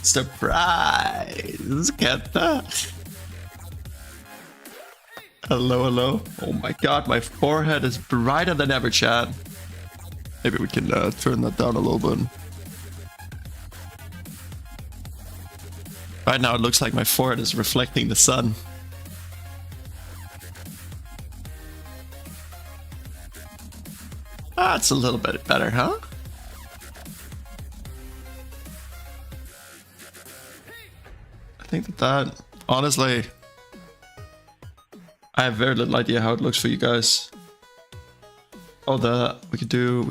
Surprise! Get that? Hello, hello. Oh my god, my forehead is brighter than ever, chat. Maybe we can turn that down a little bit. Right now it looks like my forehead is reflecting the sun. That's a little bit better, huh? I think that honestly, I have very little idea how it looks for you guys. Oh, we can do.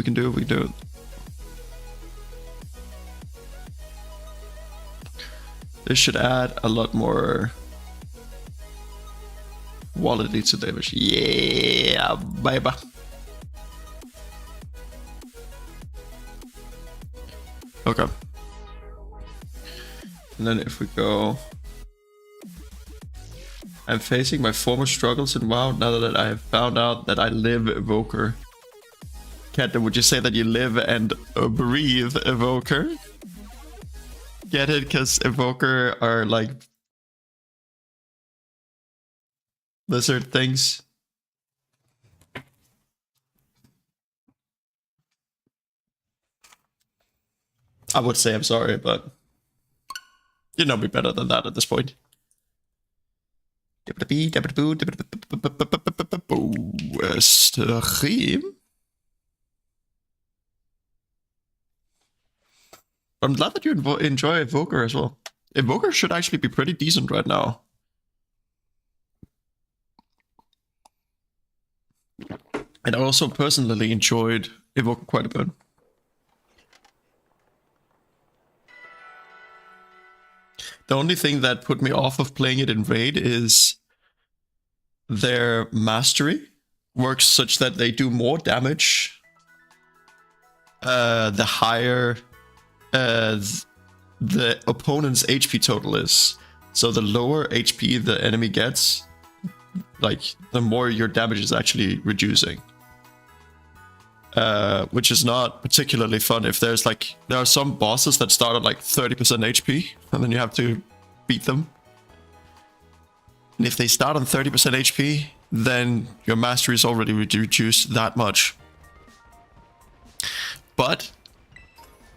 This should add a lot more quality to the image. Yeah, baby. Okay. And then if we go... I'm facing my former struggles in WoW now that I have found out that I live Evoker. Cat, would you say that you live and breathe Evoker? Get it? Because Evoker are like lizard things. I would say I'm sorry, but you know me better than that at this point. Stream. I'm glad that you enjoy Evoker as well. Evoker should actually be pretty decent right now. And I also personally enjoyed Evoker quite a bit. The only thing that put me off of playing it in Raid is their mastery works such that they do more damage the higher the opponent's HP total is. So the lower HP the enemy gets, like the more your damage is actually reducing. Which is not particularly fun if there's like, there are some bosses that start at like 30% HP and then you have to beat them. And if they start on 30% HP, then your mastery is already reduced that much. But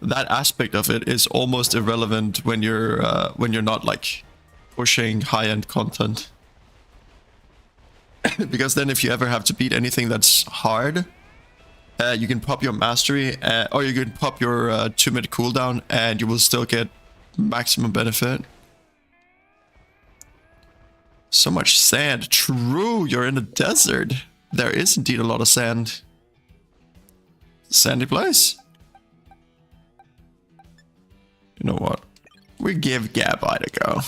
that aspect of it is almost irrelevant when you're not like pushing high-end content. Because then if you ever have to beat anything that's hard, you can pop your mastery, or you can pop your 2-minute cooldown, and you will still get maximum benefit. So much sand. True, you're in a desert. There is indeed a lot of sand. Sandy place. You know what? We give Gabite a go.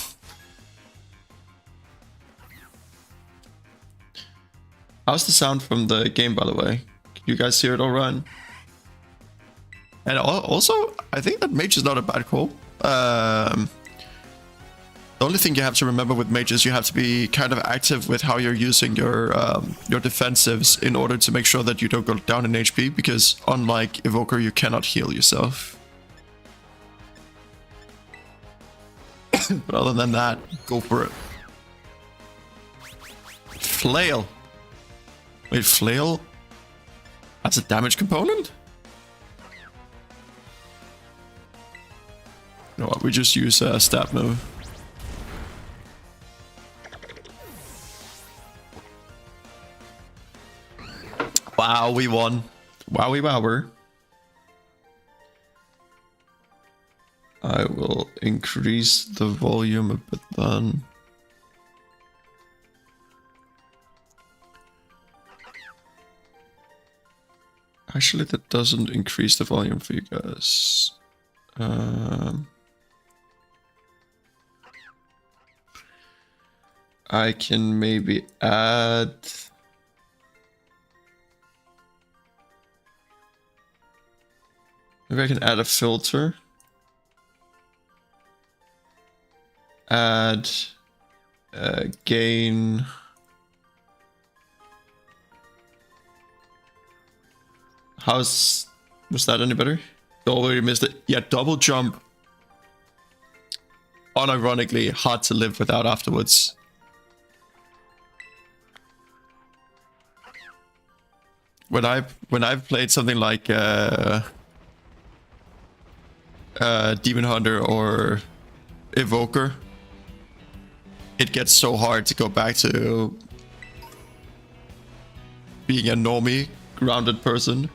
How's the sound from the game, by the way? Can you guys hear it all right? And also, I think that mage is not a bad call. The only thing you have to remember with mage is you have to be kind of active with how you're using your defensives in order to make sure that you don't go down in HP, because unlike Evoker, you cannot heal yourself. But other than that, go for it. Flail. Wait, flail? That's a damage component? You know what, we just use a stab move. Wow, we won. Wowie wower. I will increase the volume a bit then. Actually, that doesn't increase the volume for you guys. I can maybe add... Maybe I can add a filter. Add gain. Was that any better? You already missed it. Yeah, double jump unironically hard to live without afterwards. When I've played something like Demon Hunter or Evoker, it gets so hard to go back to being a normie, grounded person.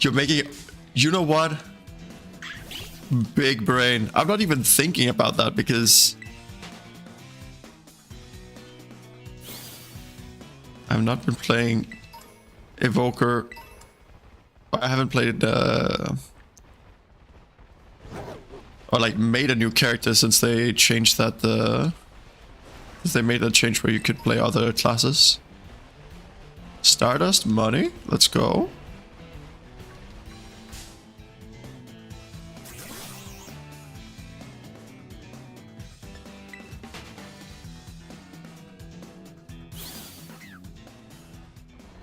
You're making... You know what? Big brain. I'm not even thinking about that because... I've not been playing Evoker. I haven't played... or like made a new character since they changed that... Since they made that change where you could play other classes. Stardust, money. Let's go.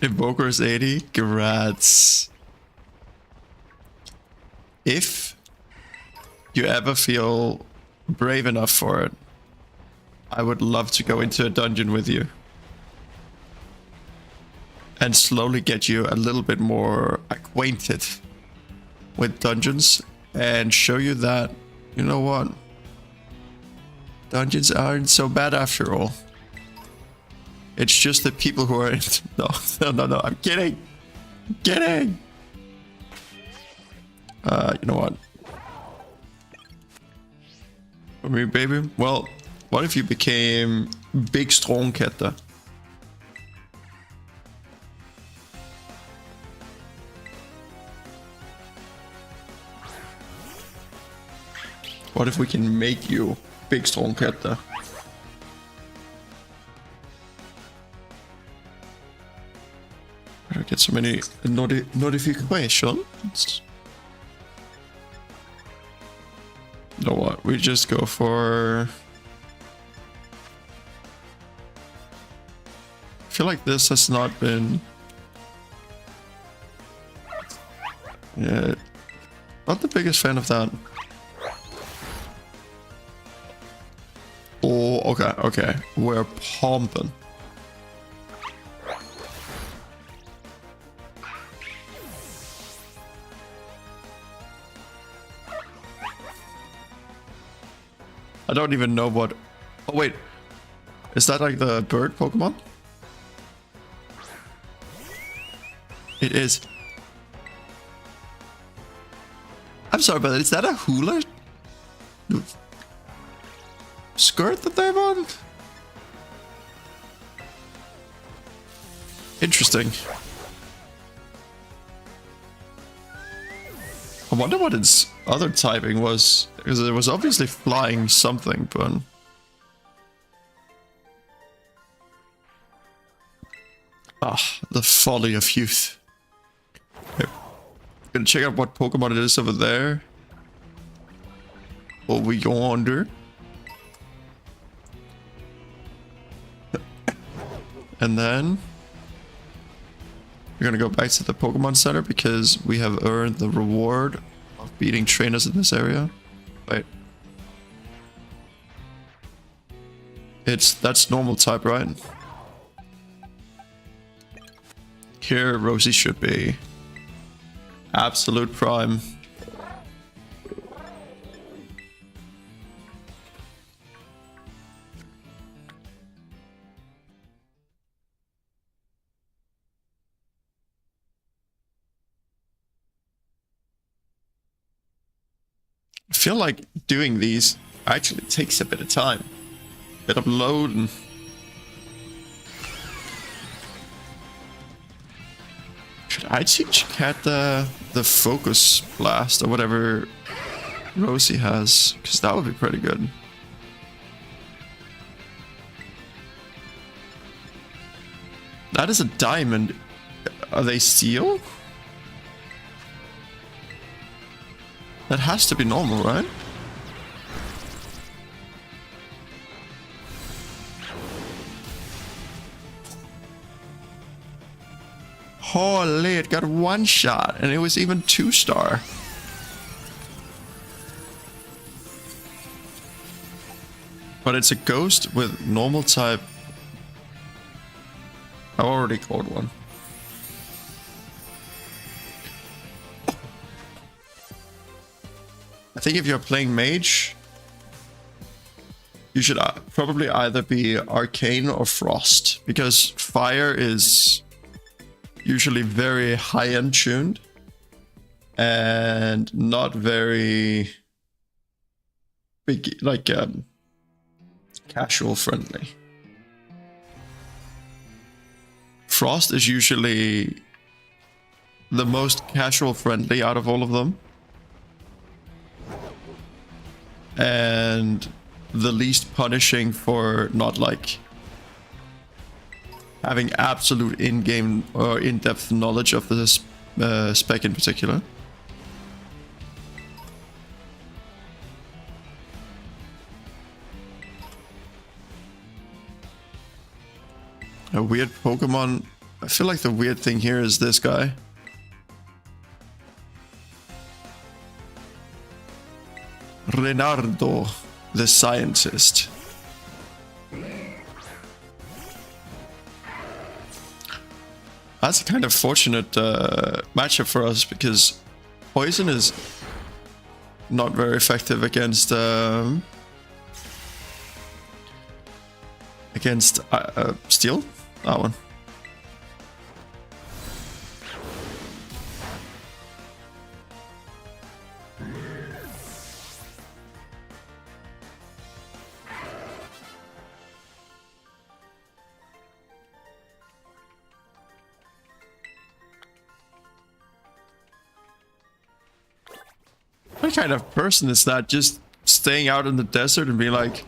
Invoker's 80. Congrats. If you ever feel brave enough for it, I would love to go into a dungeon with you. And slowly get you a little bit more acquainted with dungeons. And show you that, you know what? Dungeons aren't so bad after all. It's just the people who are in... No, I'm kidding. I'm kidding. You know what? For me, baby? Well, what if you became Big Strong Kette? What if we can make you Big Strong Kette? I get so many notifications. You know what? We just go for... I feel like this has not been... Yeah, not the biggest fan of that. Oh, okay. We're pumping. I don't even know what... Oh, wait. Is that like the bird Pokemon? It is. I'm sorry, but is that a hula skirt that they have on? Interesting. I wonder what its other typing was, because it was obviously flying something, but... Ah, the folly of youth. Okay. Gonna check out what Pokemon it is over there. Over yonder. And then... we're gonna go back to the Pokemon Center because we have earned the reward of beating trainers in this area. Wait. That's normal type, right? Here, Rosie should be. Absolute prime. I feel like doing these actually takes a bit of time. Bit of loading. Should I teach Cat the focus blast or whatever Rosie has? Because that would be pretty good. That is a diamond. Are they steel? That has to be normal, right? Holy, it got one shot, and it was even 2-star. but it's a ghost with normal type. I already caught one. I think if you're playing mage, you should probably either be arcane or frost, because fire is usually very high-end tuned and not very big, like casual friendly. Frost is usually the most casual friendly out of all of them, and the least punishing for not like having absolute in-game or in-depth knowledge of the spec in particular. A weird Pokemon. I feel like the weird thing here is this guy. Renardo, the scientist. That's a kind of fortunate matchup for us, because poison is not very effective against steel. That one. What kind of person is that, just staying out in the desert and being like,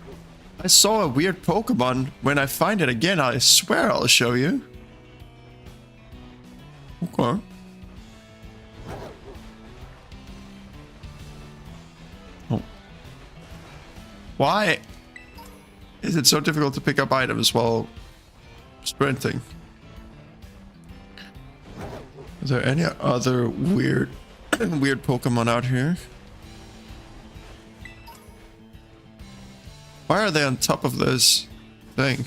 I saw a weird Pokemon. When I find it again, I swear I'll show you. Okay. Oh. Why is it so difficult to pick up items while sprinting? Is there any other weird Pokemon out here? Why are they on top of this thing?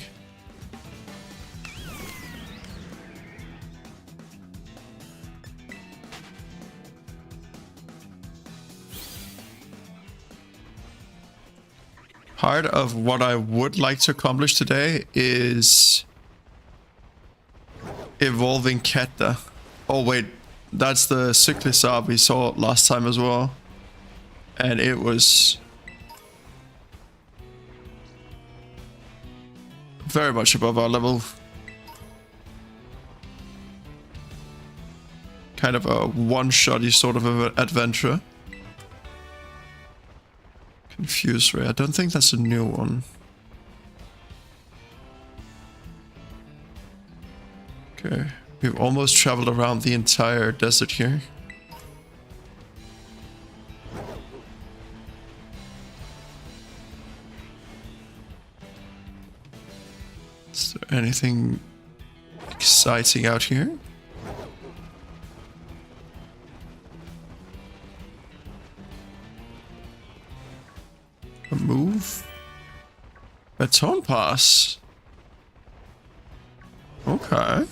Part of what I would like to accomplish today is evolving Ketta. Oh wait, that's the Cyclisab we saw last time as well. And it was very much above our level. Kind of a one-shotty sort of adventure. Confuse Ray. I don't think that's a new one. Okay. We've almost traveled around the entire desert here. Is there anything exciting out here? A move? Baton Pass? Okay.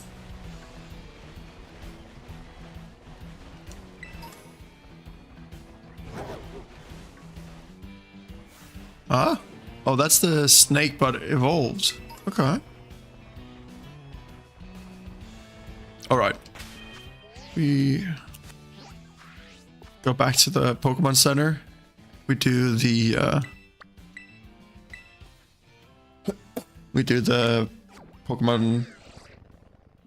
Ah? Oh, that's the snake, but evolved. Okay. Alright. We go back to the Pokemon Center. We do the Pokemon,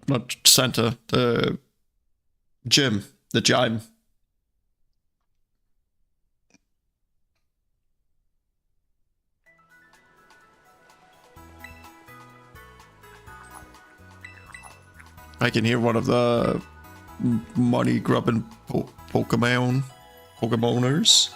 not center, the gym, the gym. I can hear one of the money grubbing Pokemoners.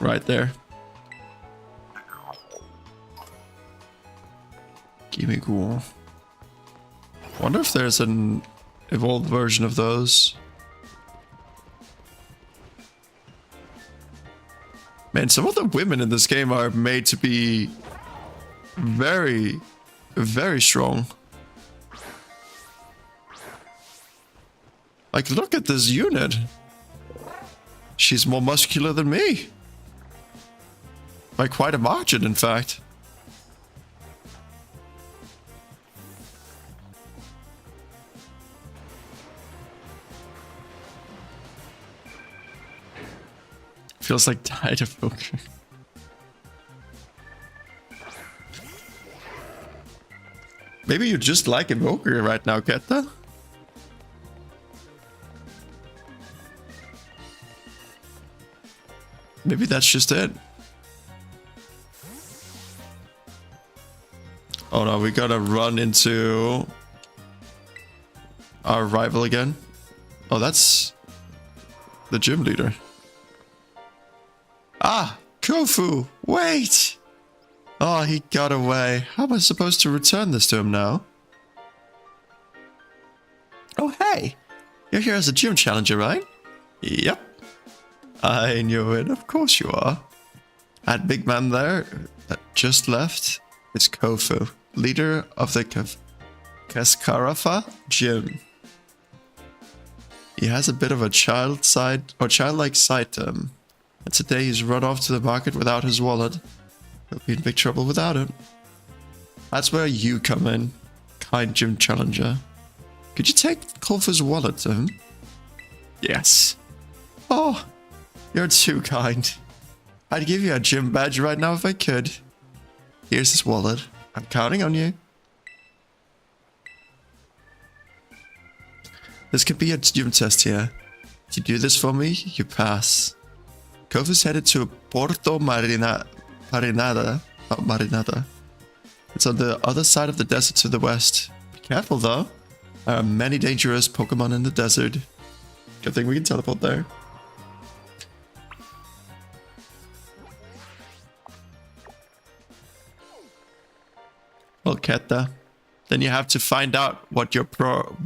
Right there. Gimme cool. Wonder if there's an evolved version of those. Man, some of the women in this game are made to be very, very strong. Like, look at this unit. She's more muscular than me. By quite a margin, in fact. Feels like Tide of Poker. Maybe you just like Evoker right now, Ketta? Maybe that's just it. Oh no, we gotta run into our rival again. Oh, that's the gym leader. Ah, Kofu, wait! Oh, he got away. How am I supposed to return this to him now? Oh, hey! You're here as a gym challenger, right? Yep. I knew it, of course you are. That big man there that just left is Kofu, leader of the Kaskarafa gym. He has a bit of a childlike side to him. And today he's run off to the market without his wallet. He'll be in big trouble without it. That's where you come in, kind gym challenger. Could you take Kofu's wallet to him? Yes. Oh, you're too kind. I'd give you a gym badge right now if I could. Here's his wallet. I'm counting on you. This could be a gym test here. If you do this for me, you pass. Kofu's headed to Porto Marinada. It's on the other side of the desert to the west. Be careful though. There are many dangerous Pokemon in the desert. Good thing we can teleport there. Well, Ketta, then you have to find out what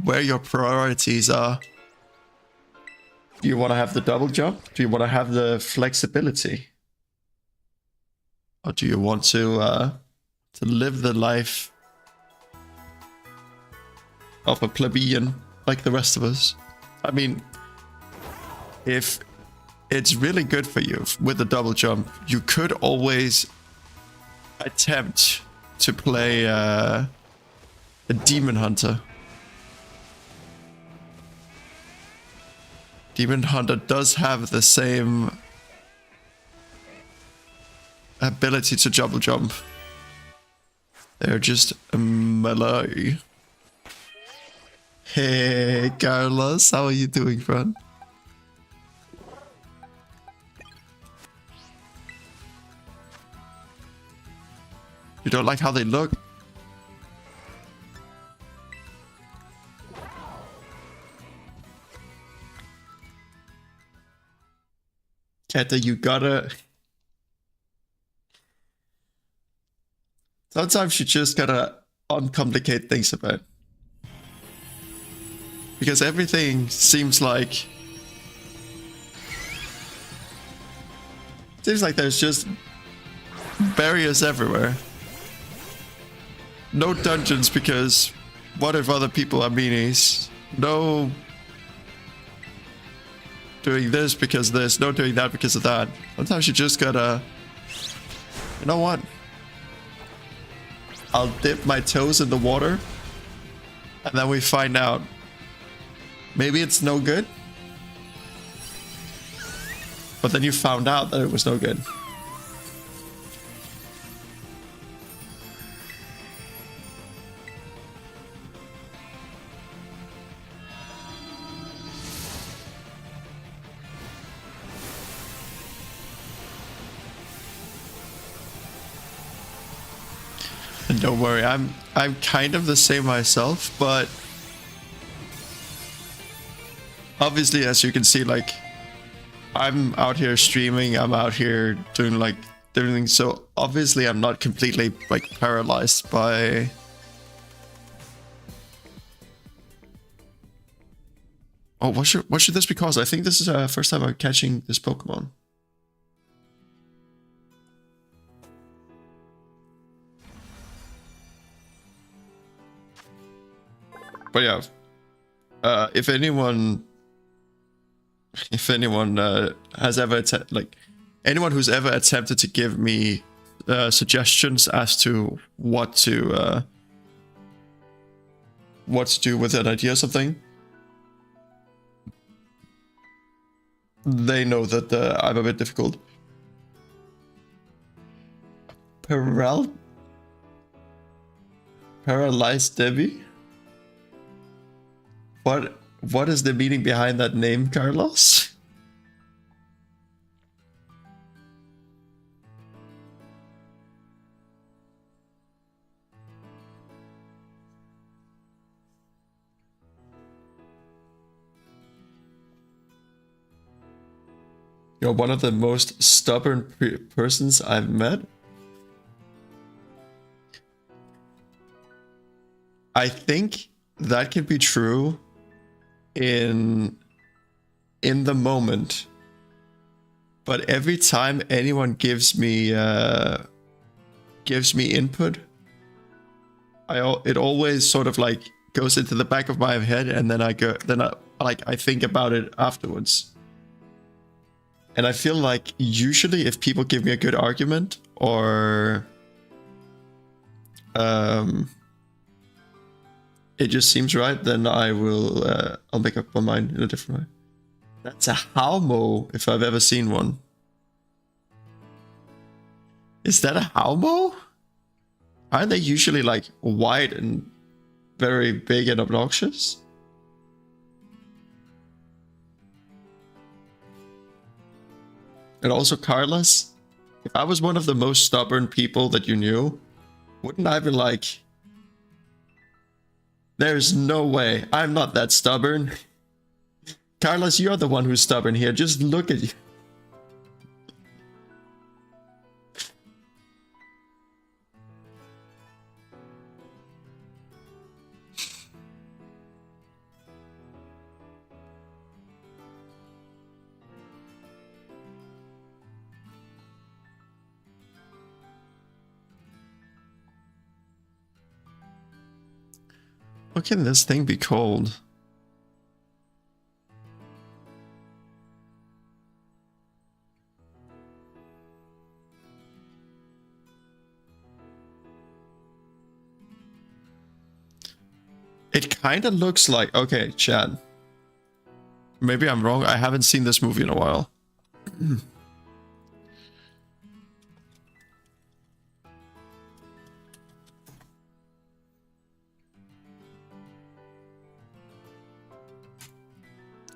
where your priorities are. Do you want to have the double jump? Do you want to have the flexibility? Or do you want to live the life of a plebeian like the rest of us? I mean, if it's really good for you with the double jump, you could always attempt to play a Demon Hunter. Demon Hunter does have the same ability to double jump. They're just a melee. Hey, Carlos, how are you doing, friend? You don't like how they look? Ketta, you gotta... Sometimes you just gotta uncomplicate things a bit. Because everything seems like... Seems like there's just barriers everywhere. No dungeons because what if other people are meanies? No doing this because this, no doing that because of that. Sometimes you just gotta... You know what? I'll dip my toes in the water and then we find out. Maybe it's no good. But then you found out that it was no good. And don't worry, I'm kind of the same myself, but obviously, as you can see, like, I'm out here streaming, I'm out here doing things, so obviously I'm not completely like paralyzed by Oh, what should this be called? I think this is the first time I'm catching this Pokemon. But yeah, if anyone has ever anyone who's ever attempted to give me suggestions as to what to do with an idea or something, they know that I'm a bit difficult. Paralyzed Debbie? What is the meaning behind that name, Carlos? You're one of the most stubborn persons I've met. I think that can be true in the moment, but every time anyone gives me input, it always sort of like goes into the back of my head, and then I think about it afterwards. And I feel like usually if people give me a good argument or it just seems right, then I'll make up my mind in a different way. That's a Haumo, if I've ever seen one. Is that a Haumo? Aren't they usually like white and very big and obnoxious? And also, Carlos, if I was one of the most stubborn people that you knew, wouldn't I be like, there's no way, I'm not that stubborn. Carlos, you're the one who's stubborn here, just look at you. What can this thing be called? It kind of looks like... Okay, Chad. Maybe I'm wrong. I haven't seen this movie in a while.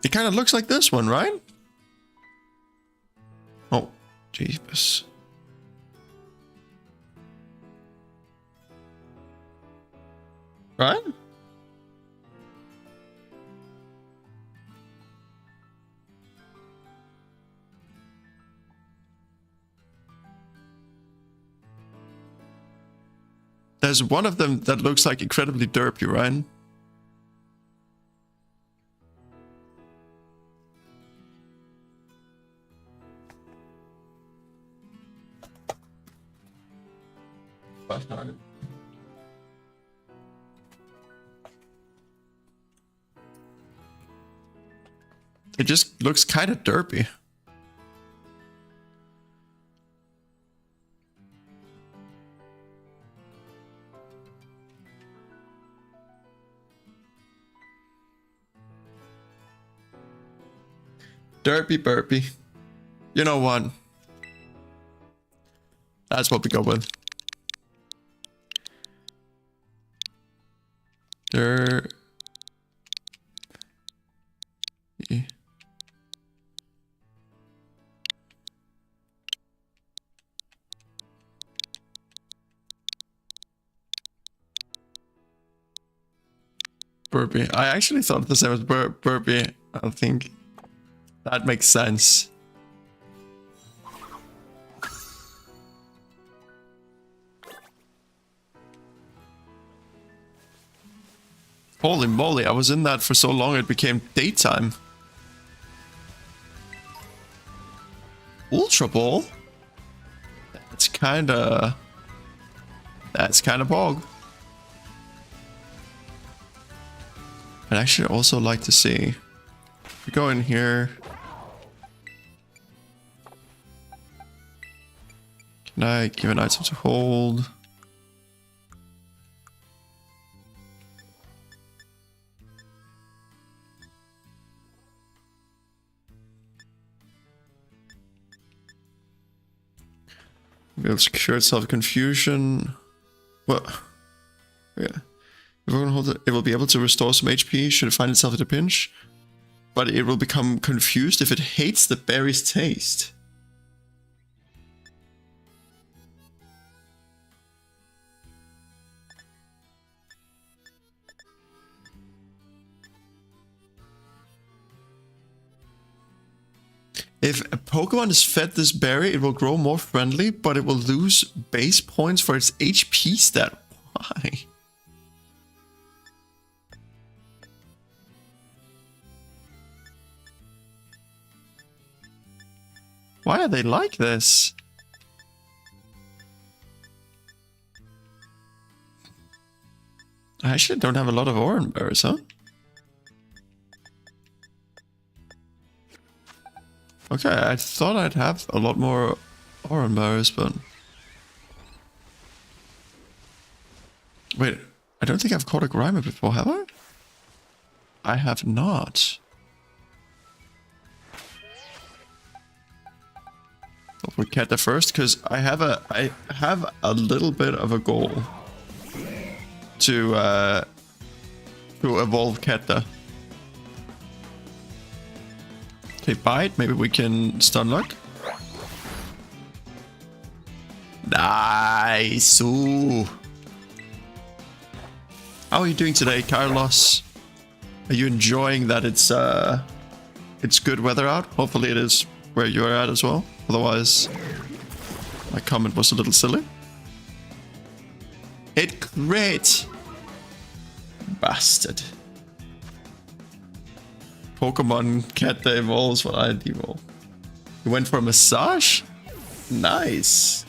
It kind of looks like this one, right? Oh, jeepers. Right? There's one of them that looks like incredibly derpy, right? It just looks kind of derpy. Derpy burpy. You know what? That's what we go with. Derpy. Burpy. I actually thought the same as burpy. I think that makes sense. Holy moly, I was in that for so long it became daytime. Ultra Ball? That's kinda bog. I'd actually also like to see. If we go in here. Can I give an item to hold? It'll secure itself confusion. What? Yeah. If we're gonna hold it, it will be able to restore some HP should it find itself at a pinch. But it will become confused if it hates the berry's taste. If a Pokemon is fed this berry, it will grow more friendly, but it will lose base points for its HP stat. Why? Why are they like this? I actually don't have a lot of orange berries, huh? Okay, I thought I'd have a lot more orange berries, but... Wait, I don't think I've caught a Grimer before, have I? I have not. We'll get the first, because I have a little bit of a goal to evolve Keta. Okay, bite. Maybe we can stun lock. Nice. Ooh. How are you doing today, Carlos? Are you enjoying that it's good weather out? Hopefully it is where you're at as well. Otherwise, my comment was a little silly. It crit! Bastard. Pokemon cat that evolves while I devolve. You went for a massage? Nice.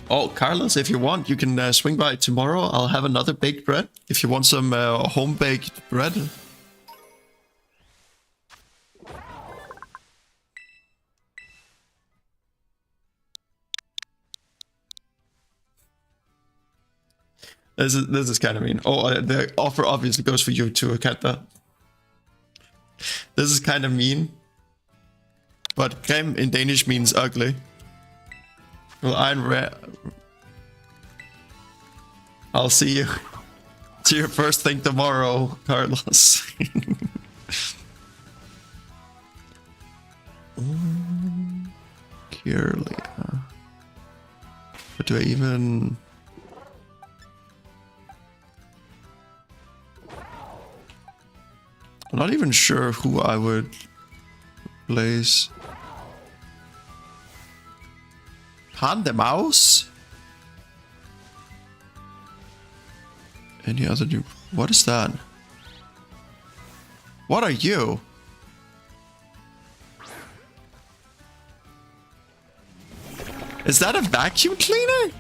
Oh, Carlos, if you want, you can swing by tomorrow. I'll have another baked bread. If you want some home-baked bread. This is kind of mean. Oh, the offer obviously goes for you too, Kata. This is kind of mean. But crème in Danish means ugly. Well, I'll see you. See you first thing tomorrow, Carlos. Kirlia. But do I even... I'm not even sure who I would place. Han the Mouse? Any other new... What is that? What are you? Is that a vacuum cleaner?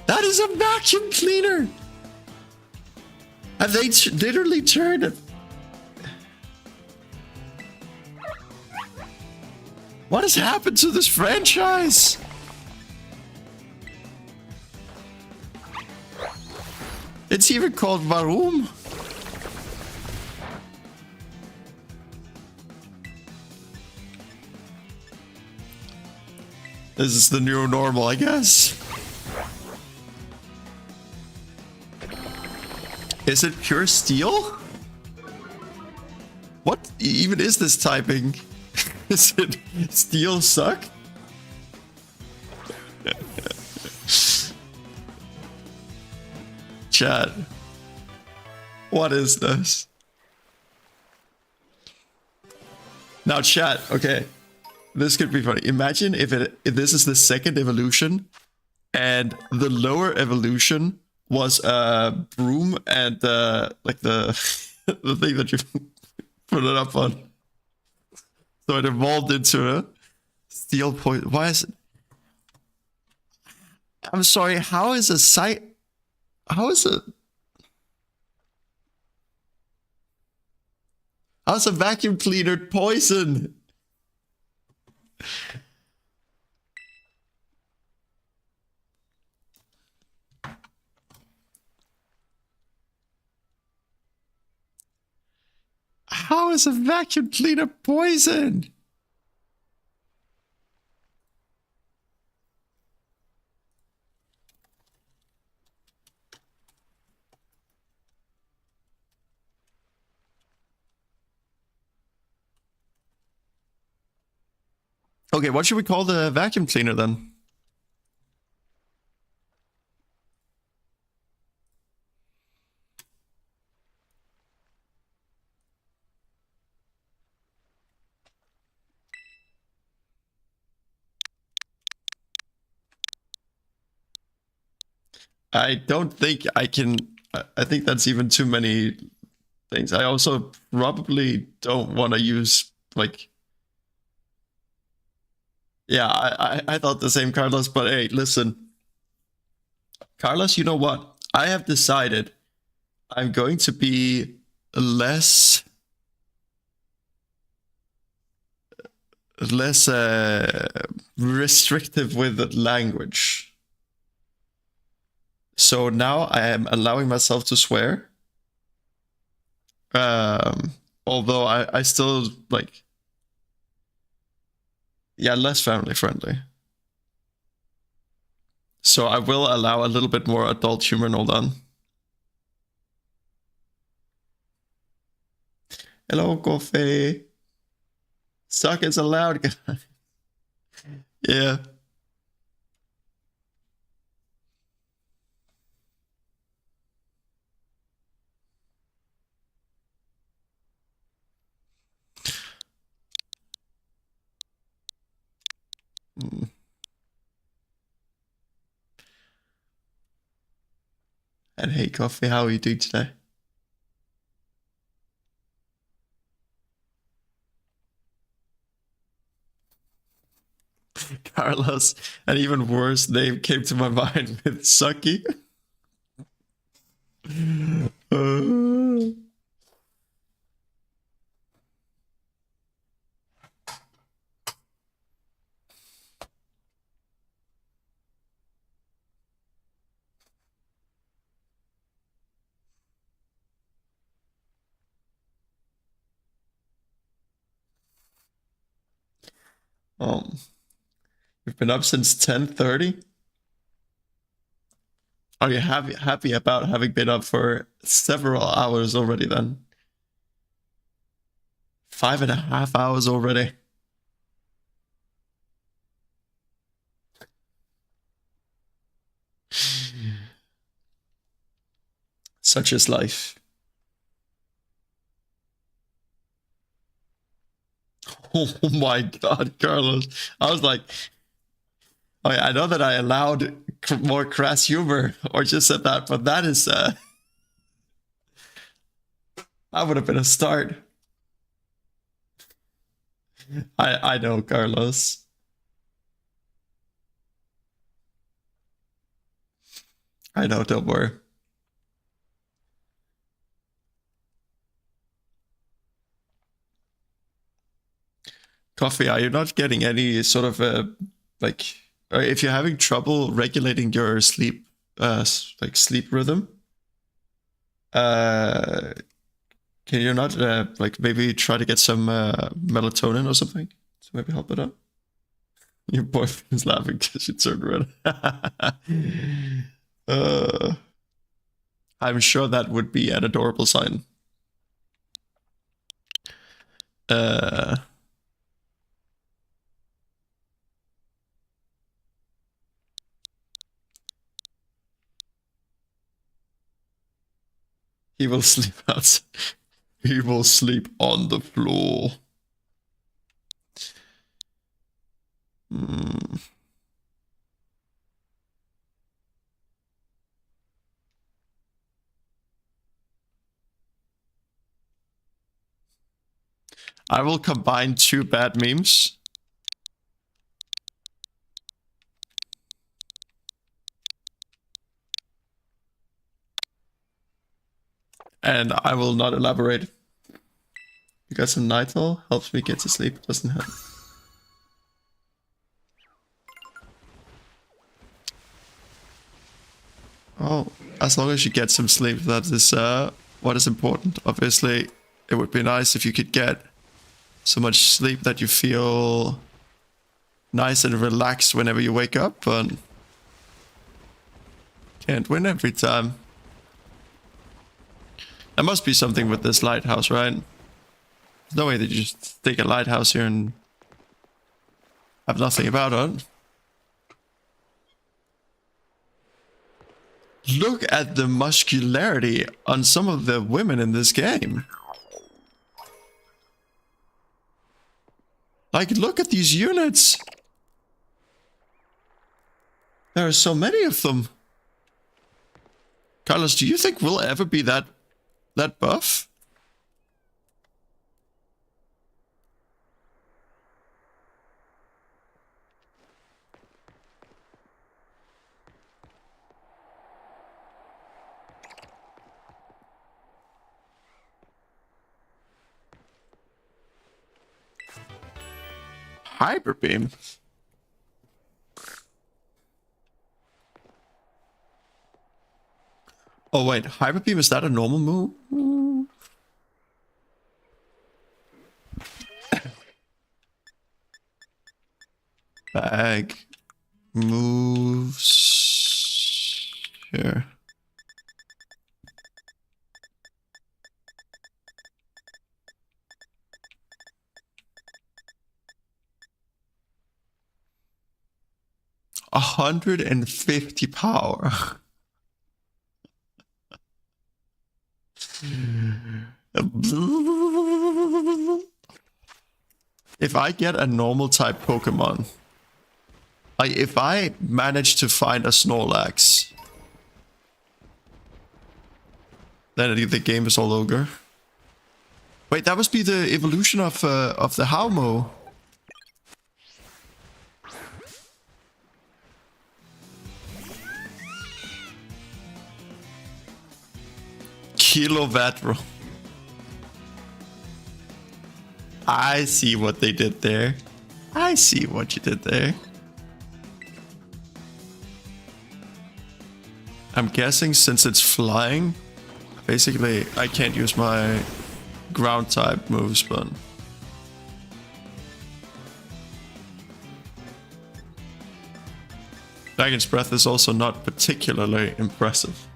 That is a vacuum cleaner! And they literally turned it. What has happened to this franchise? It's even called Varum. This is the new normal, I guess. Is it pure steel? What even is this typing? Is it steel suck? Chat. What is this? Now chat, okay. This could be funny. Imagine if this is the second evolution And the lower evolution was a broom and like the the thing that you put it up on. So it evolved into a steel point. Why is it? I'm sorry. How is a site? How is it? How's a vacuum cleaner poison? How is a vacuum cleaner poison? Okay, what should we call the vacuum cleaner then? I don't think I can. I think that's even too many things. I also probably don't want to use like. Yeah, I thought the same, Carlos. But hey, listen, Carlos. You know what? I have decided I'm going to be less restrictive with language. So now I am allowing myself to swear. Although I still like, yeah, less family friendly. So I will allow a little bit more adult humor. Hold on. Hello, coffee. Suck is allowed, guy. Yeah. Mm. And hey, coffee, how are you doing today? Carlos, an even worse name came to my mind with Sucky. Uh, um, you've been up since 10:30. Are you happy about having been up for several hours already? Then 5.5 hours already. Such is life. Oh my god, Carlos! I was like, oh yeah, I know that I allowed more crass humor, or just said that, but that is that would have been a start. I know, Carlos. I know. Don't worry. Coffee, are you not getting any sort of like, if you're having trouble regulating your sleep, like sleep rhythm, uh, can you not like maybe try to get some melatonin or something to maybe help it out? Your boyfriend is laughing because you turned red. uh, I'm sure that would be an adorable sign. Uh, he will sleep outside. He will sleep on the floor. Mm. I will combine 2 bad memes. And I will not elaborate. You got some Nitol? Helps me get to sleep. Doesn't help. Oh, as long as you get some sleep, that is what is important. Obviously, it would be nice if you could get so much sleep that you feel nice and relaxed whenever you wake up, but can't win every time. There must be something with this lighthouse, right? There's no way that you just stick a lighthouse here and have nothing about it. Look at the muscularity on some of the women in this game. Like, look at these units. There are so many of them. Carlos, do you think we'll ever be that buff? Hyper beam. Oh wait, hyper beam, is that a normal move? Bag moves here. $150 power. If I get a normal type Pokemon, like if I manage to find a Snorlax, then the game is all over. Wait, that must be the evolution of the Haumo. Kilowatt, bro. I see what they did there. I see what you did there. I'm guessing since it's flying, basically I can't use my ground type moves, but Dragon's Breath is also not particularly impressive.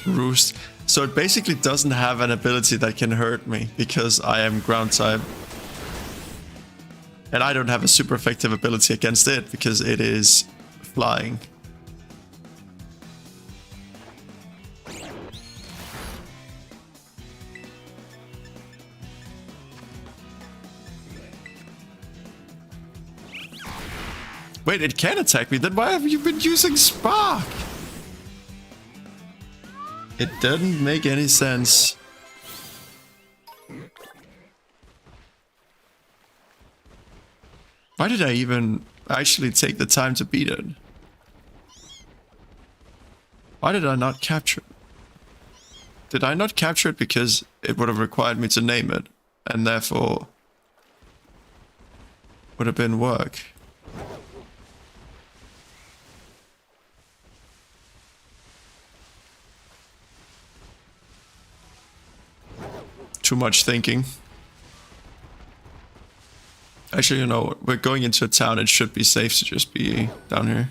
Roost. So it basically doesn't have an ability that can hurt me because I am ground type. And I don't have a super effective ability against it because it is flying. Wait, it can attack me? Then why have you been using Spark? It doesn't make any sense. Why did I even actually take the time to beat it? Why did I not capture it? Did I not capture it because it would have required me to name it, and therefore would have been work? Too much thinking. Actually, you know, we're going into a town. It should be safe to just be down here.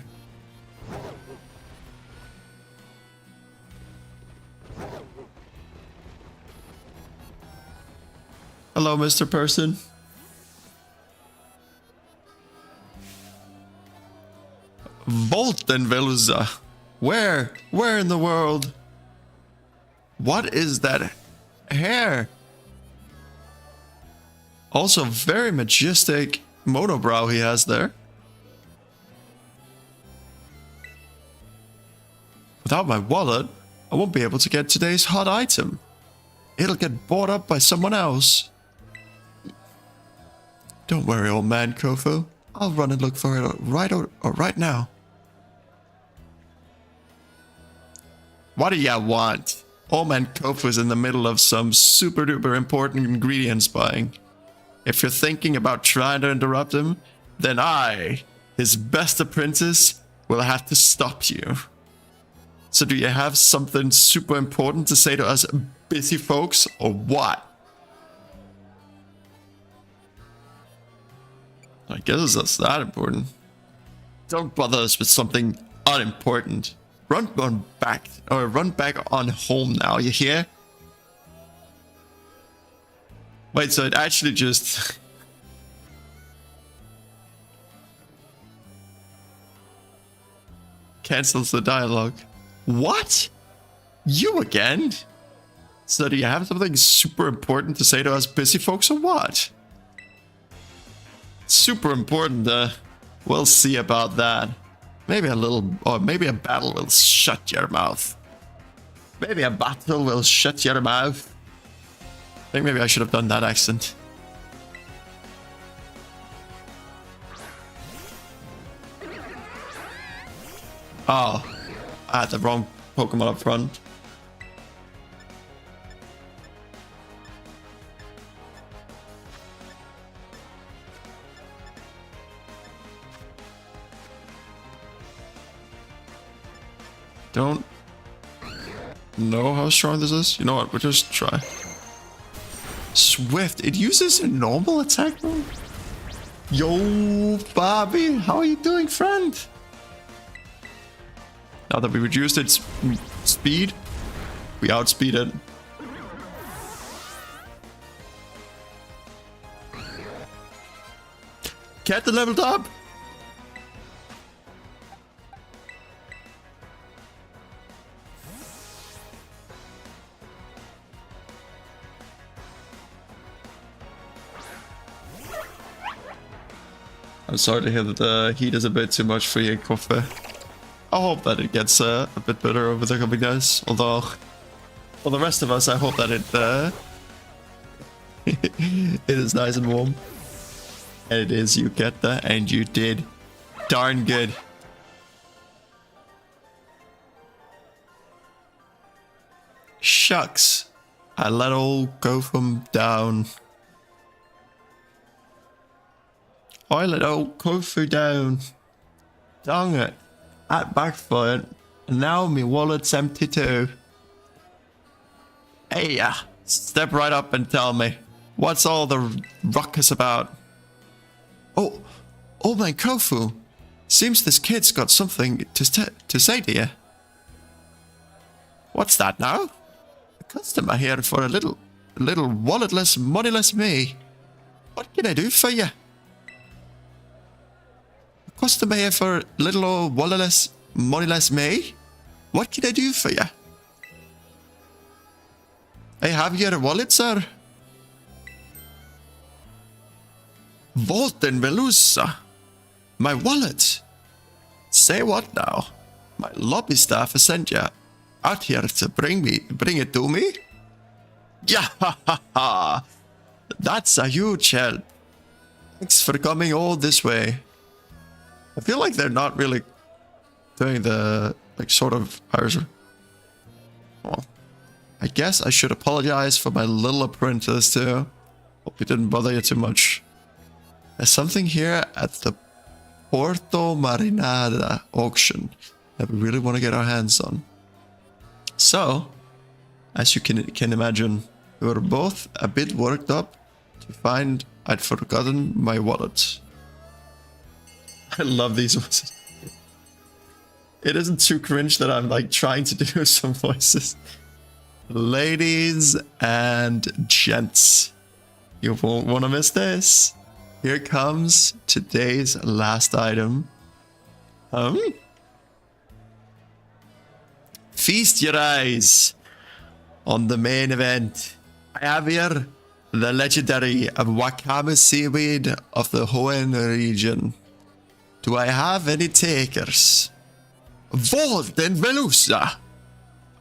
Hello, Mr. Person. Volten Veluza. Where? Where in the world? What is that hair? Also, very majestic monobrow he has there. Without my wallet, I won't be able to get today's hot item. It'll get bought up by someone else. Don't worry, old man Kofu. I'll run and look for it right now. What do ya want? Old man Kofu's in the middle of some super duper important ingredients buying. If you're thinking about trying to interrupt him, then I, his best apprentice, will have to stop you. So do you have something super important to say to us busy folks, or what? I guess that's that important. Don't bother us with something unimportant. Run back on home now, you hear? Wait, so it actually just... cancels the dialogue. What? You again? So do you have something super important to say to us busy folks or what? Super important, we'll see about that. Maybe maybe a battle will shut your mouth. Maybe a battle will shut your mouth. I think maybe I should have done that accent. Oh, I had the wrong Pokemon up front. Don't know how strong this is. You know what? We'll just try. Swift. It uses a normal attack though. Yo, Bobby. How are you doing, friend? Now that we reduced its speed, we outspeed it. Cat leveled up. I'm sorry to hear that the heat is a bit too much for you, Kofe. I hope that it gets a bit better over the coming days. Although, for the rest of us, I hope that it is nice and warm. And it is, you get that, and you did. Darn good. Shucks. I let old Gotham down. I let old Kofu down. Dang it. That backfired. And now my wallet's empty too. Hey, step right up and tell me. What's all the ruckus about? Oh, old man Kofu. Seems this kid's got something to say to you. What's that now? A customer here for a little walletless, moneyless me. What can I do for you? Customer here for little old walletless, moneyless me? What can I do for you? I have your wallet, sir. Volten Velusa. My wallet. Say what now? My lobby staff has sent you out here to bring it to me? Yeah, ha ha ha. That's a huge help. Thanks for coming all this way. I feel like they're not really doing the, sort of ours. Well, I guess I should apologize for my little apprentice too. Hope it didn't bother you too much. There's something here at the Porto Marinada auction that we really want to get our hands on. So, as you can imagine, we were both a bit worked up to find I'd forgotten my wallet. I love these voices. It isn't too cringe that I'm trying to do some voices. Ladies and gents, you won't want to miss this. Here comes today's last item. Feast your eyes on the main event. I have here the legendary Wakame seaweed of the Hoenn region. Do I have any takers? Volten Velusa!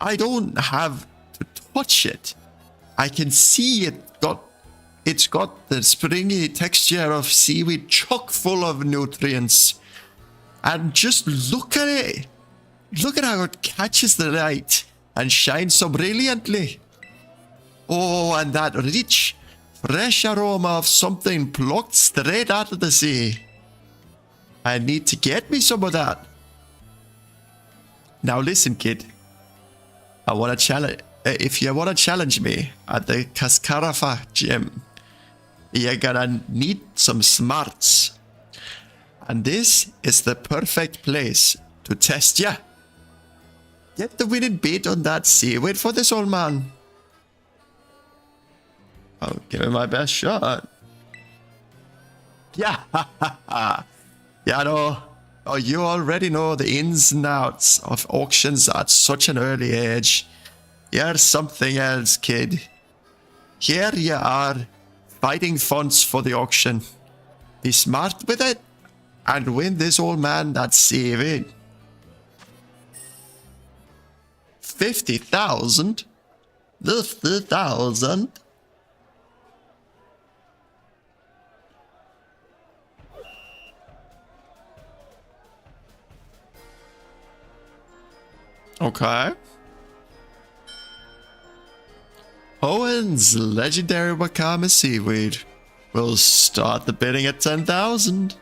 I don't have to touch it. I can see it's got the springy texture of seaweed, chock full of nutrients. And just look at it. Look at how it catches the light and shines so brilliantly. Oh, and that rich, fresh aroma of something plucked straight out of the sea. I need to get me some of that. Now listen, kid. I want to challenge. If you want to challenge me at the Cascarafa gym, you're gonna need some smarts. And this is the perfect place to test ya. Get the winning bait on that seaweed for this old man. I'll give it my best shot. Yeah, yeah, no. Oh, you already know the ins and outs of auctions at such an early age. You're something else, kid. Here you are, fighting funds for the auction. Be smart with it, and win this old man that seaweed. 50,000? 50,000? Okay. Owen's legendary Wakame seaweed. We'll start the bidding at 10,000.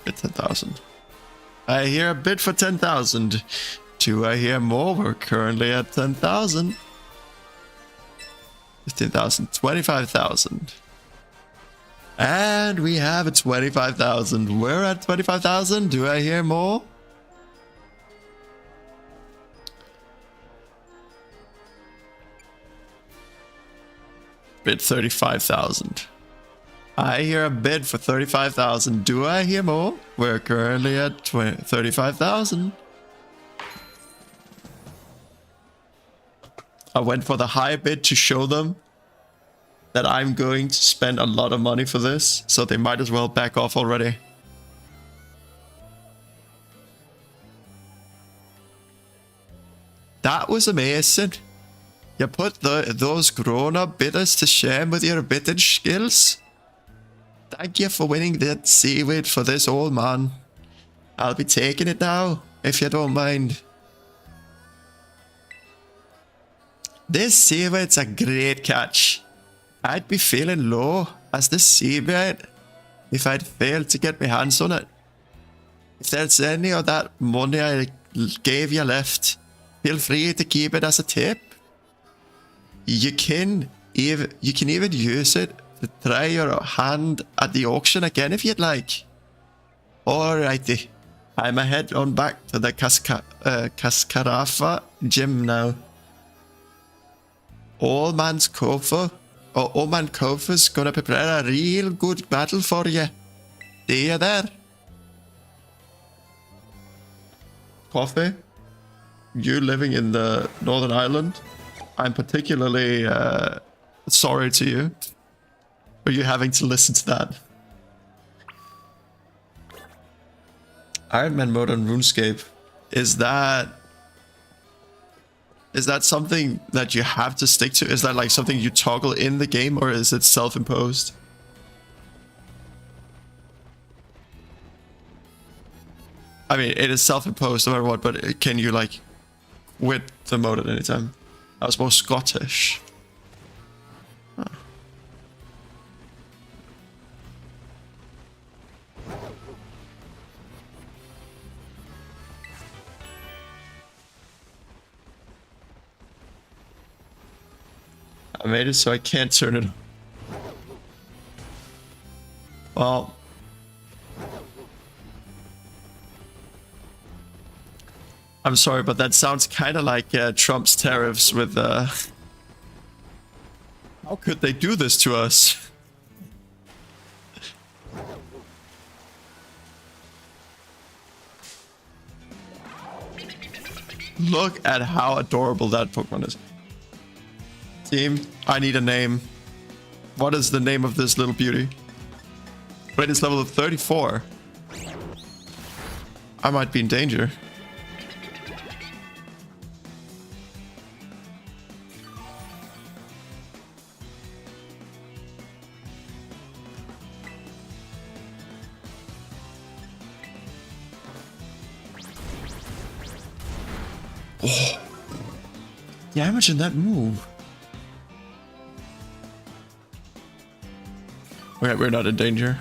Bid 10,000. I hear a bid for 10,000. Do I hear more? We're currently at 10,000. 15,000. 25,000. And we have a 25,000. We're at 25,000. Do I hear more? Bid 35,000. I hear a bid for 35,000. Do I hear more? We're currently at 35,000. I went for the high bid to show them that I'm going to spend a lot of money for this, so they might as well back off already. That was amazing. You put those grown-up bidders to shame with your bidding skills. Thank you for winning that seaweed for this old man. I'll be taking it now, if you don't mind. This seaweed's a great catch. I'd be feeling low as the seabird if I'd failed to get my hands on it. If there's any of that money I gave you left, feel free to keep it as a tip. You can even use it to try your hand at the auction again if you'd like. Alrighty, I'm head on back to the Cascarafa gym now. Old Man Kofa's gonna prepare a real good battle for you. See you there. Coffee, you living in the Northern Ireland, I'm particularly sorry to you for you having to listen to that. Iron Man mode on RuneScape, is that something that you have to stick to? Is that like something you toggle in the game, or is it self-imposed? I mean, it is self-imposed no matter what, but can you like quit the mode at any time? I was more Scottish. Huh. I made it so I can't turn it. Well, I'm sorry, but that sounds kind of like Trump's tariffs with how could they do this to us? Look at how adorable that Pokemon is. Team, I need a name. What is the name of this little beauty? Wait, it's level 34. I might be in danger. Oh. Damage in that move. Okay, we're not in danger.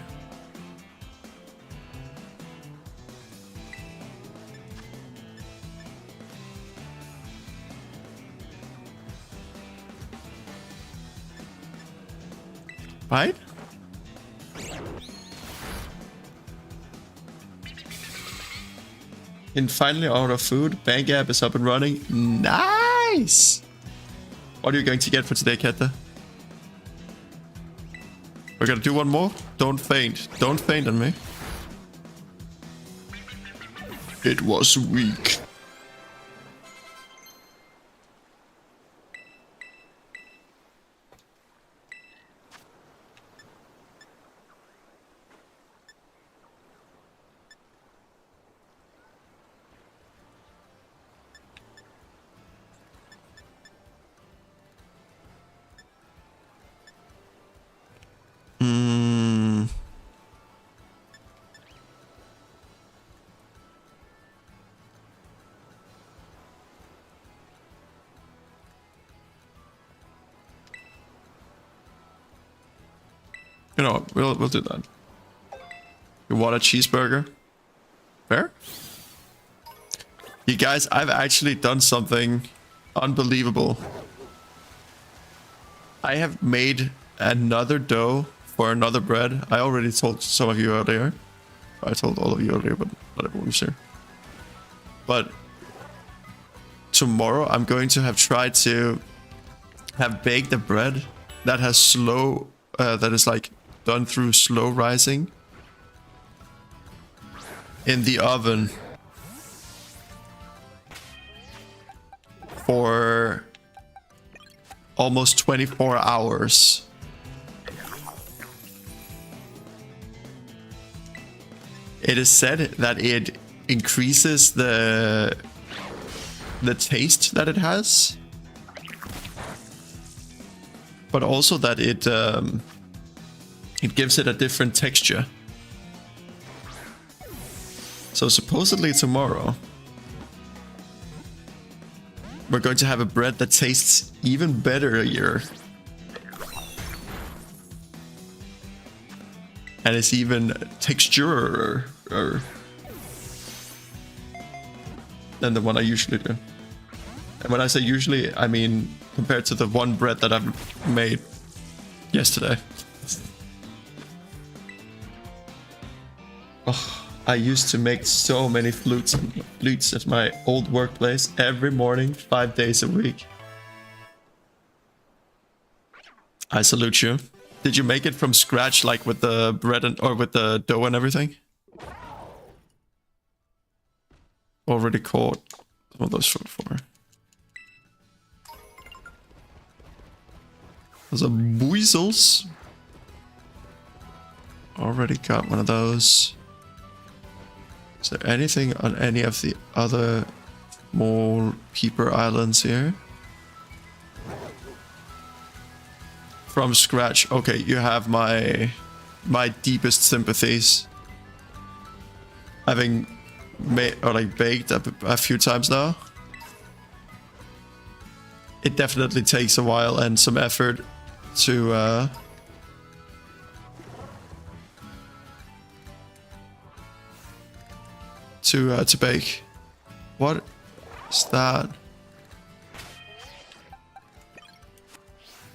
Right? And finally out of food. Bank app is up and running. Nice! What are you going to get for today, Ketta? We're gonna do one more. Don't faint. Don't faint on me. It was weak. You know, we'll do that. You want a cheeseburger? Fair? You guys, I've actually done something unbelievable. I have made another dough for another bread. I already told some of you earlier. I told all of you earlier, but not everyone was here. But tomorrow I'm going to have tried to have baked a bread that has slow, that is like done through slow rising in the oven for almost 24 hours. It is said that it increases the taste that it has, but also that it gives it a different texture. So supposedly tomorrow we're going to have a bread that tastes even better here. And it's even texturer than the one I usually do. And when I say usually, I mean compared to the one bread that I've made yesterday. Oh, I used to make so many flutes at my old workplace every morning, 5 days a week. I salute you. Did you make it from scratch, like with the bread and or with the dough and everything? Already caught some of those for. Those are buizels. Already got one of those. Is there anything on any of the other more peeper islands here? From scratch. Okay, you have my deepest sympathies. Having made or like baked a few times now. It definitely takes a while and some effort to bake. What is that?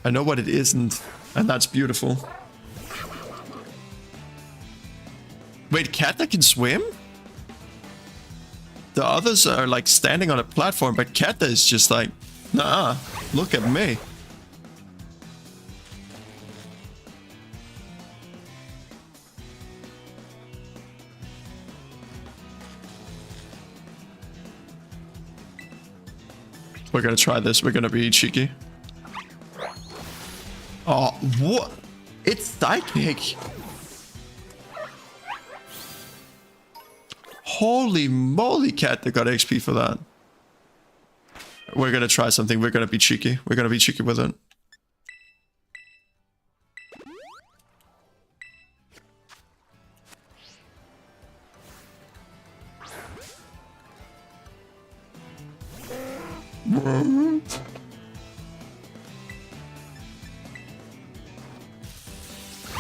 I know what it isn't, and that's beautiful. Wait, cat that can swim? The others are like standing on a platform, but Kata is just like, nah, look at me. We're gonna try this. We're gonna be cheeky. Oh, what? It's psychic. Holy moly, cat, they got XP for that. We're gonna try something. We're gonna be cheeky. We're gonna be cheeky with it.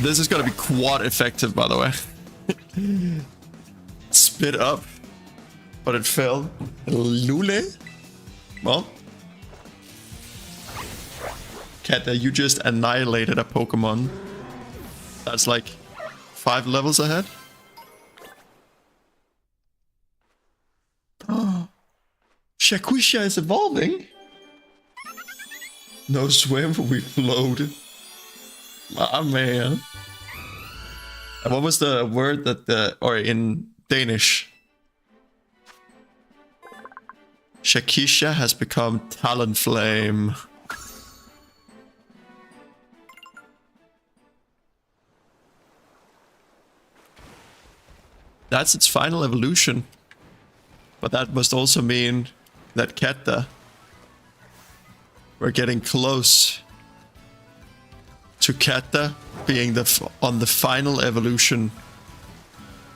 This is gonna be quad effective, by the way. Spit up, but it failed. Lule? Well, Kata, you just annihilated a Pokemon. That's like 5 levels ahead. Oh, Shaquisha is evolving. No swim, we float. Ah, man. And what was the word that or in Danish? Shakisha has become Talonflame. That's its final evolution. But that must also mean that Ketta, we're getting close to Ketta being on the final evolution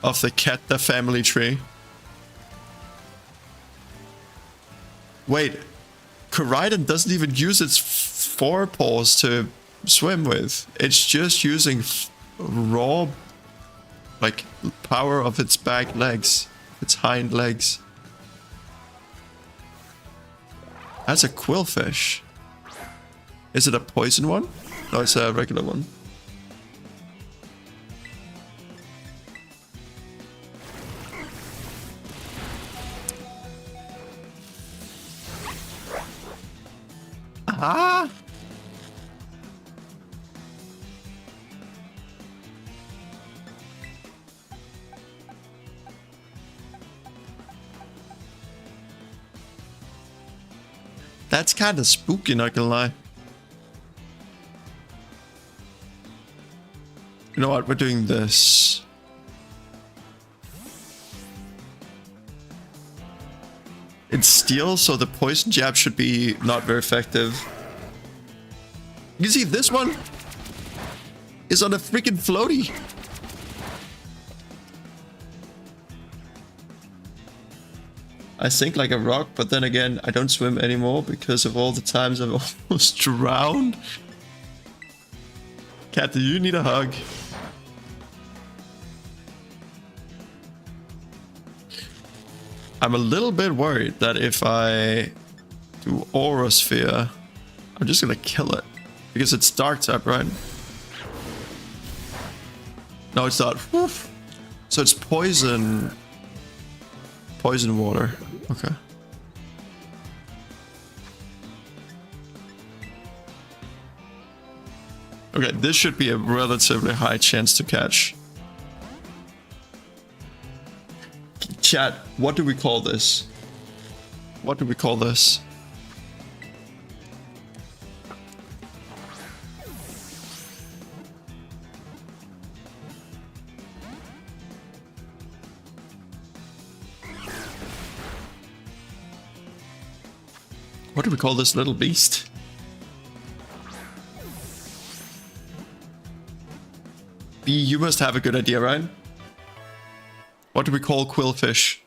of the Ketta family tree. Wait, Koraidon doesn't even use its forepaws to swim with. It's just using raw, like, power of its back legs, its hind legs. That's a quillfish. Is it a poison one? No, it's a regular one. Aha! That's kind of spooky, not gonna lie. You know what? We're doing this. It's steel, so the poison jab should be not very effective. You can see this one is on a freaking floaty. I sink like a rock, but then again, I don't swim anymore because of all the times I've almost drowned. Cat, do you need a hug? I'm a little bit worried that if I do Aura Sphere, I'm just gonna kill it. Because it's dark type, right? No, it's not. Woof. So it's poison. Poison water. Okay. Okay, this should be a relatively high chance to catch. Chat, what do we call this? What do we call this? What do we call this little beast? B, you must have a good idea, right? What do we call quillfish?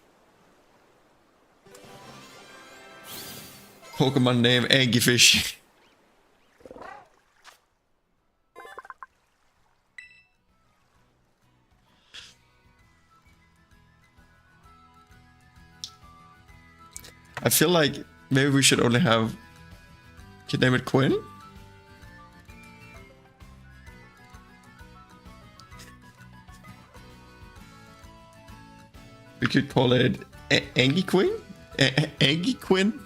Pokemon name Angiefish. I feel like maybe we should only have... Can name it Quinn? We could call it Angie Quinn? Angie Quinn?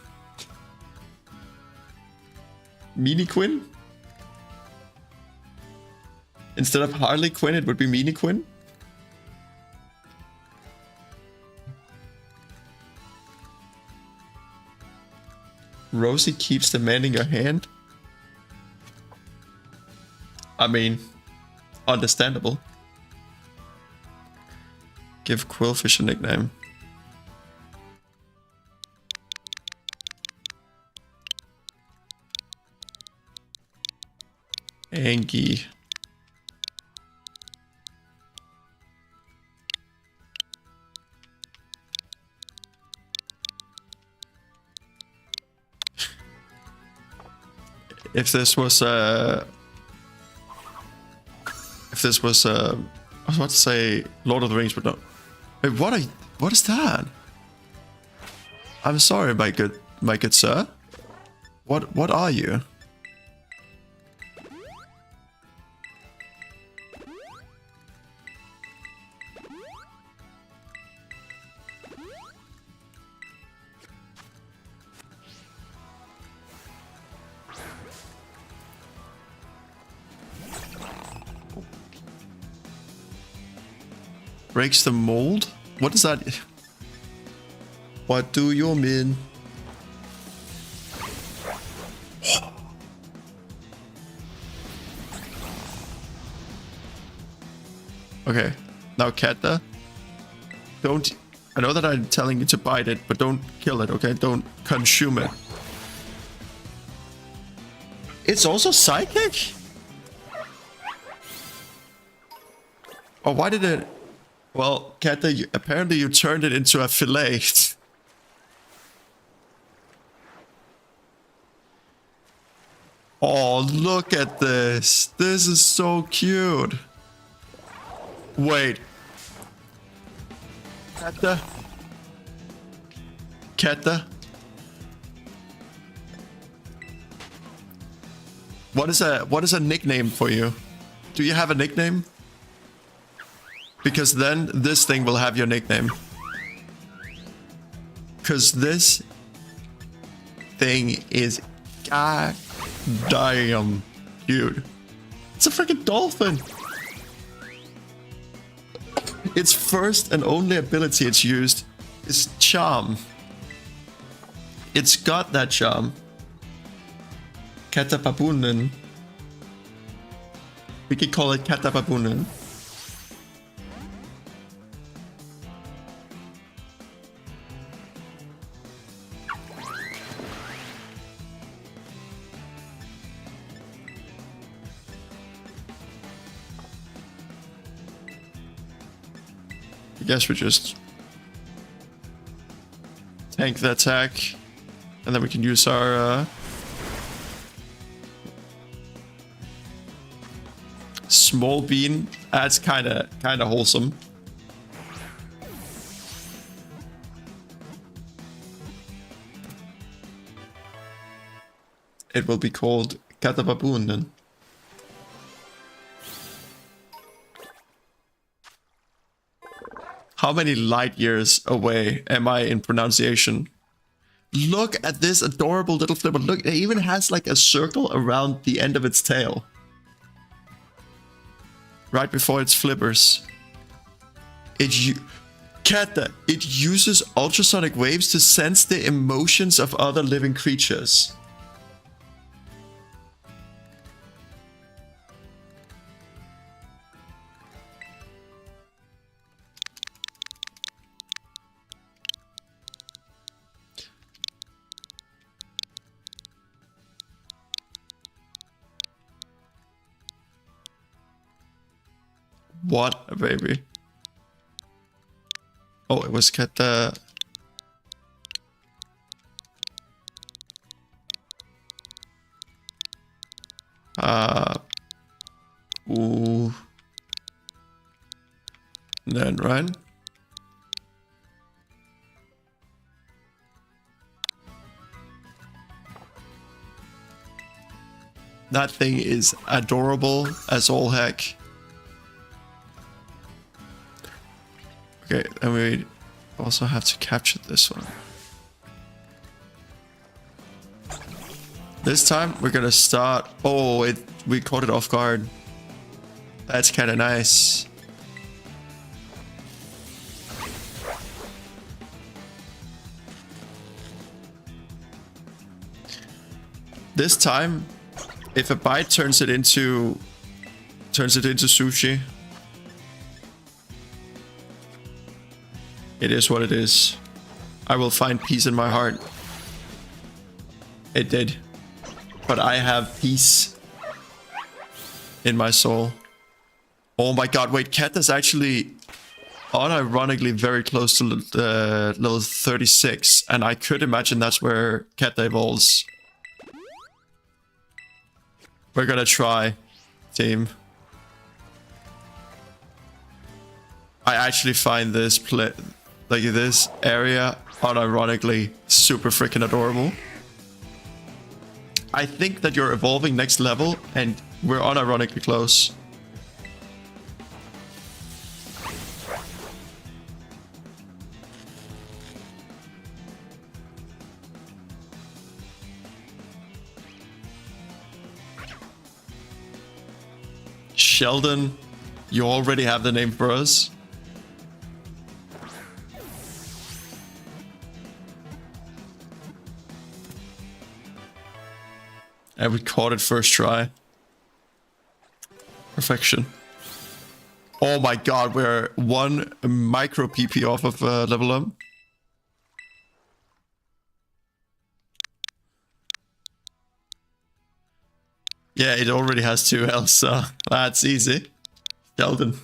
Mini Quinn? Instead of Harley Quinn, it would be Mini Quinn? Rosie keeps demanding your hand? I mean, understandable. Give Quillfish a nickname. Angie. If this was I was about to say Lord of the Rings, but no. Wait, what is that? I'm sorry, my good sir. What are you? Breaks the mold? What is that? What do you mean? Okay, now Kata, don't... I know that I'm telling you to bite it, but don't kill it, okay? Don't consume it. It's also psychic? Oh, why did it... Well, Kata, apparently you turned it into a fillet. Oh, look at this. This is so cute. Wait. Kata? Kata? What is a nickname for you? Do you have a nickname? Because then this thing will have your nickname. Because this thing is goddamn cute. It's a freaking dolphin. Its first and only ability it's used is charm. It's got that charm. Katapabunen. We could call it Katapabunen. I guess we just tank the attack, and then we can use our small bean. That's kind of wholesome. It will be called Katababunen. How many light years away am I in pronunciation? Look at this adorable little flipper. Look, it even has like a circle around the end of its tail. Right before its flippers. Kata, it uses ultrasonic waves to sense the emotions of other living creatures. What a baby. Oh, it was Kata. Ooh. Then run. That thing is adorable as all heck. Okay, and we also have to capture this one. This time we're gonna start. Oh, we caught it off guard. That's kind of nice. This time, if a bite turns it into sushi. It is what it is. I will find peace in my heart. It did. But I have peace. in my soul. Oh my god, wait, Cat is actually unironically very close to level 36, and I could imagine that's where Cat evolves. We're gonna try, team. I actually find this this area unironically super freaking adorable. I think that you're evolving next level, and we're unironically close. Sheldon, you already have the name for us. And we caught it first try. Perfection. Oh my god, we're one micro PP off of level up. Yeah, it already has 2 health, so that's easy. Sheldon.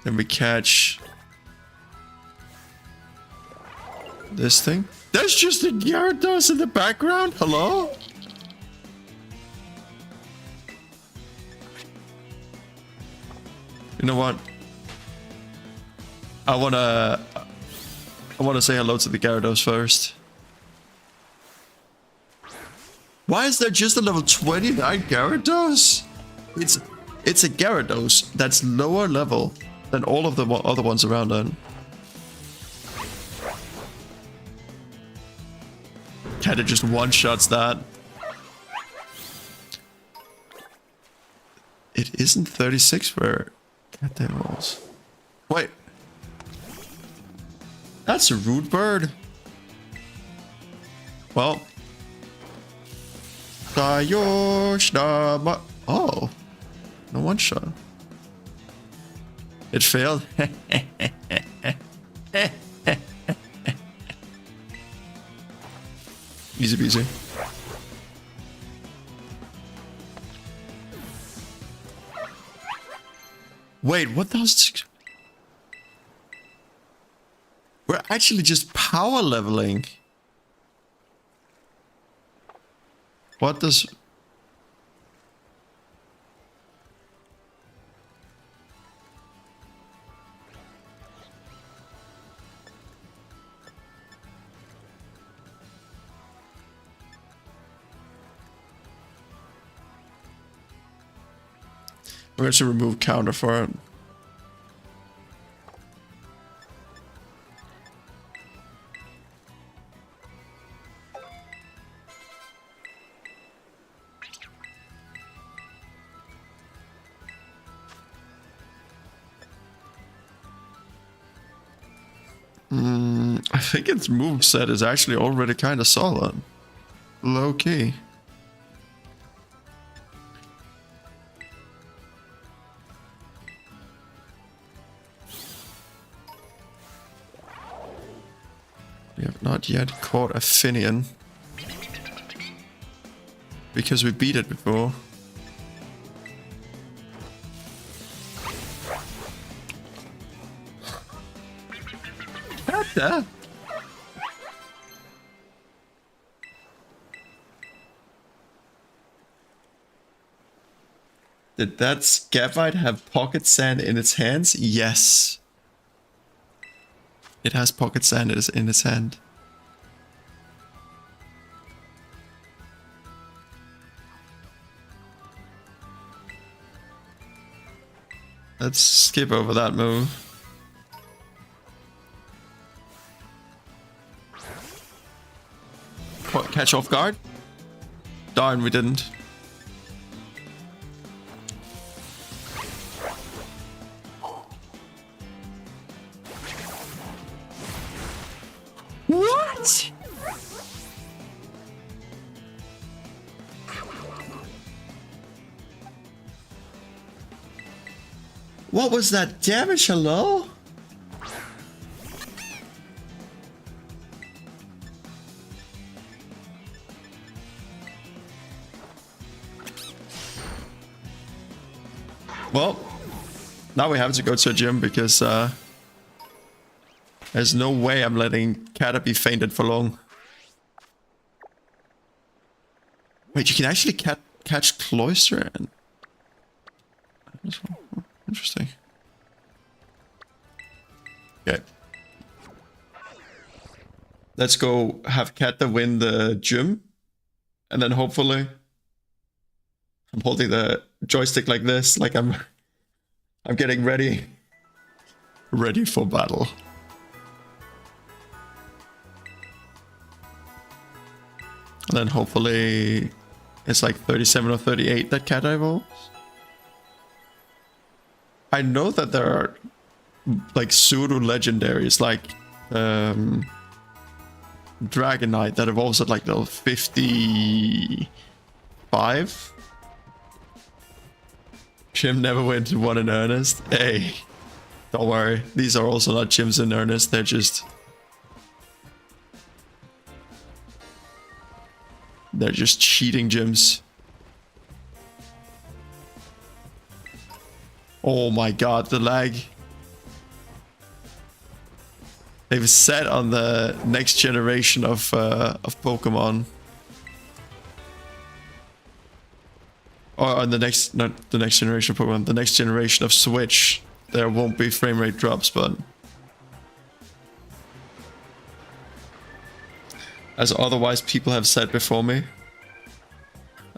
Then we catch this thing. There's just a Gyarados in the background. Hello? You know what? I wanna say hello to the Gyarados first. Why is there just a level 29 Gyarados? It's a Gyarados that's lower level than all of the other ones around it. Kinda just one-shots that. It isn't 36 where Cat rolls. Wait. That's a rude bird. Well. Oh. No one shot. It failed. Easy peasy. Wait, what the hell's... We're actually just power leveling. What does... We're going to remove counter for it. I think its moveset is actually already kind of solid. Low key. We have not yet caught a Finian. Because we beat it before. What the? Did that Scavite have pocket sand in its hands? Yes. It has pocket sand in its hand. Let's skip over that move. What, catch off guard? Darn, we didn't. What? What was that damage? Hello? Well, now we have to go to a gym because there's no way I'm letting Kata be fainted for long. Wait, you can actually catch Cloyster and... Interesting. Okay. Let's go have Kata win the gym. And then hopefully... I'm holding the joystick like this, like I'm getting ready. Ready for battle. And then hopefully it's like 37 or 38 that Cat evolves. I know that there are like pseudo legendaries like Dragonite that evolves at like level 55. Jim never went to one in earnest. Hey, don't worry. These are also not gyms in earnest. They're just cheating gyms. Oh my god, the lag. They've set on the next generation of Pokemon. Or on the next, not the next generation of Pokemon, the next generation of Switch. There won't be frame rate drops, but as otherwise people have said before me,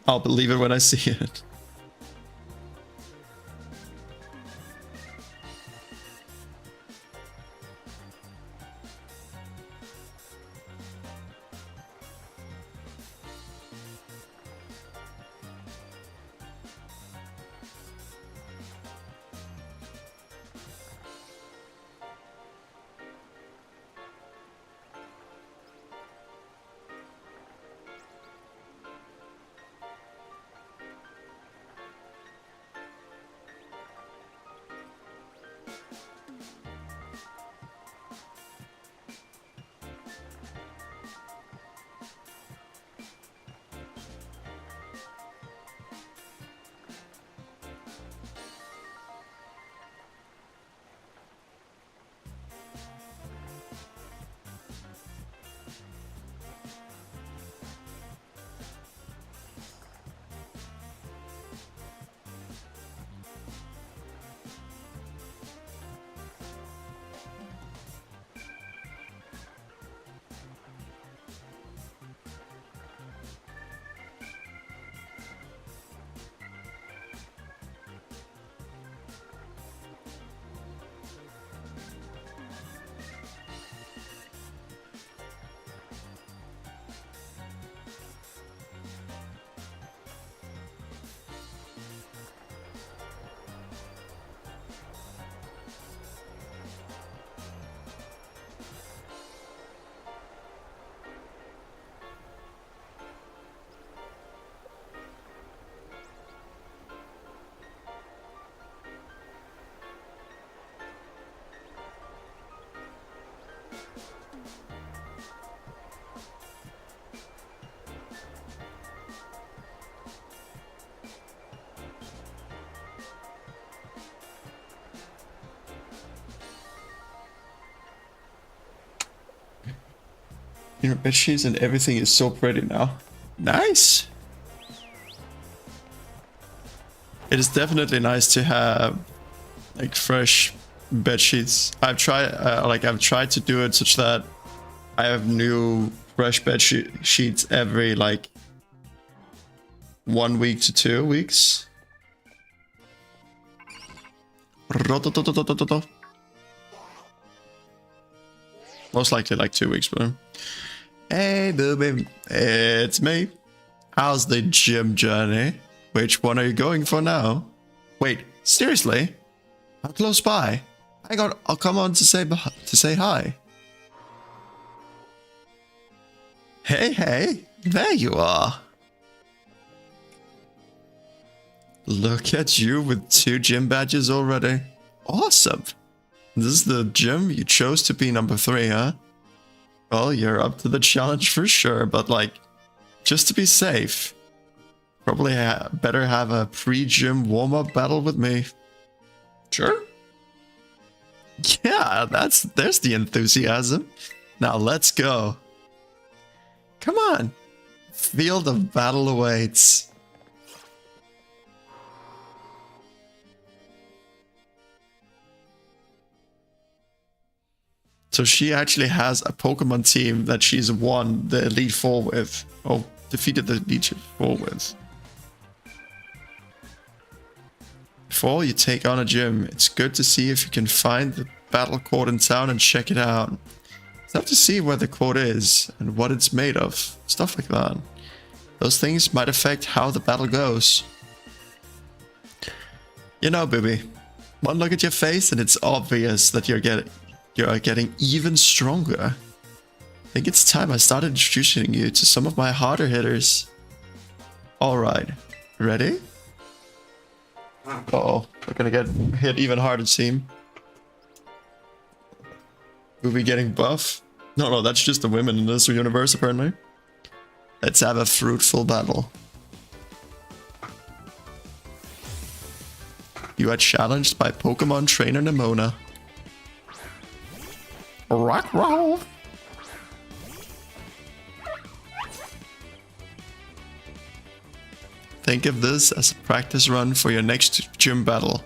I'll believe it when I see it. You know, bedsheets and everything is so pretty now. Nice! It is definitely nice to have like fresh bedsheets. I've tried to do it such that I have new fresh bed sheets every like 1 week to 2 weeks. Most likely like 2 weeks, but hey booby, it's me. How's the gym journey? Which one are you going for now? Wait, seriously? I'm close by. I'll come on to say hi. Hey, there you are. Look at you with 2 gym badges already. Awesome. This is the gym you chose to be number 3, huh? Well, you're up to the challenge for sure, but like, just to be safe, probably better have a pre-gym warm-up battle with me. Sure. Yeah, there's the enthusiasm. Now let's go. Come on. Field of battle awaits. So she actually has a Pokemon team that she's won the Elite Four with. Oh, defeated the Elite Four with. Before you take on a gym, it's good to see if you can find the battle court in town and check it out. It's tough to see where the court is and what it's made of. Stuff like that. Those things might affect how the battle goes. You know, baby, one look at your face and it's obvious that you're getting even stronger. I think it's time I started introducing you to some of my harder hitters. Alright, ready? Uh-oh, we're gonna get hit even harder, team. Will we getting buff? No, that's just the women in this universe, apparently. Let's have a fruitful battle. You are challenged by Pokemon Trainer Nemona. Rock roll! Think of this as a practice run for your next gym battle.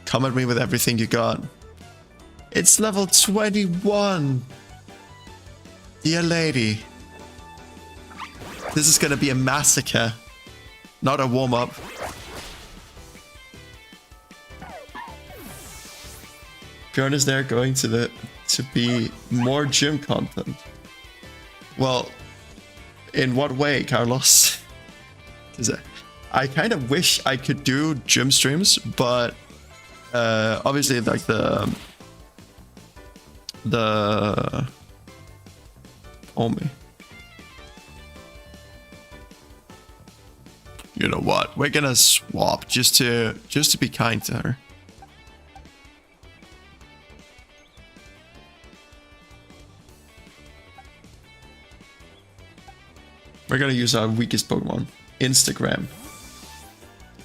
Come at me with everything you got. It's level 21! Dear lady. This is gonna be a massacre. Not a warm-up. Bjorn is there going to be more gym content. Well, in what way, Carlos? I kind of wish I could do gym streams, but obviously like the Omi. You know what? We're gonna swap just to be kind to her. We're gonna use our weakest Pokemon, Instagram.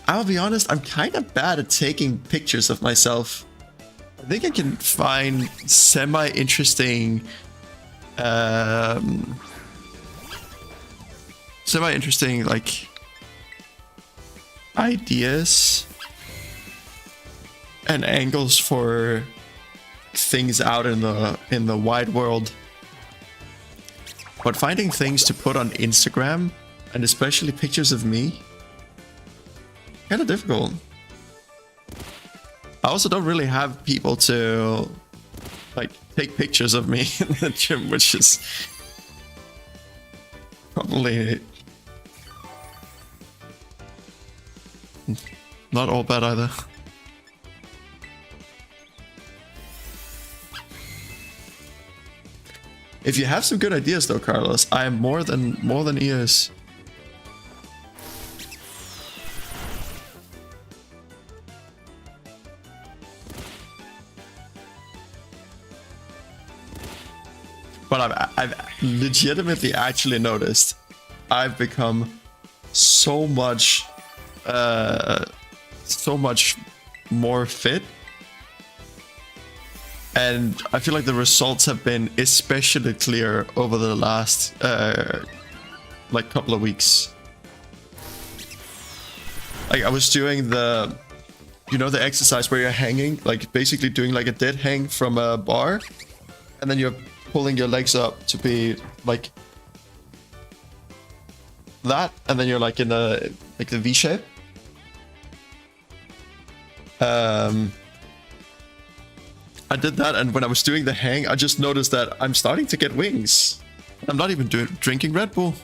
I'll be honest, I'm kind of bad at taking pictures of myself. I think I can find semi-interesting like ideas and angles for things out in the wide world. But finding things to put on Instagram, and especially pictures of me, kind of difficult. I also don't really have people to like take pictures of me in the gym, which is probably not all bad either. If you have some good ideas though, Carlos, I am more than ears. But I've legitimately actually noticed I've become so much more fit. And I feel like the results have been especially clear over the last like couple of weeks. Like I was doing the exercise where you're hanging, like basically doing like a dead hang from a bar, and then you're pulling your legs up to be like that, and then you're like in the V shape. I did that, and when I was doing the hang, I just noticed that I'm starting to get wings. I'm not even drinking Red Bull.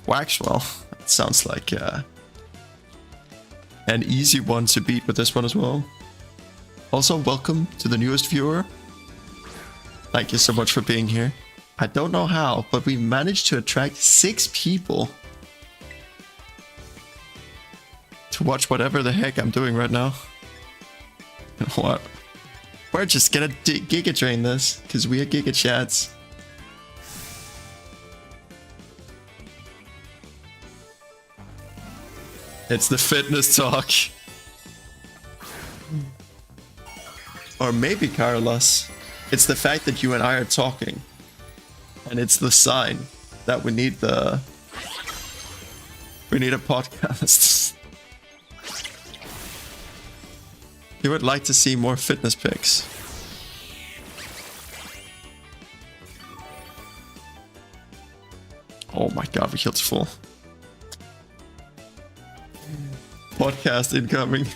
Quaxwell. That sounds like an easy one to beat with this one as well. Also, welcome to the newest viewer. Thank you so much for being here. I don't know how, but we managed to attract 6 people to watch whatever the heck I'm doing right now. You know what? We're just gonna Giga Drain this, because we are Giga Chats. It's the fitness talk. Or maybe, Carlos, it's the fact that you and I are talking. And it's the sign that we need a podcast. You would like to see more fitness pics. Oh my god, we killed full. Podcast incoming.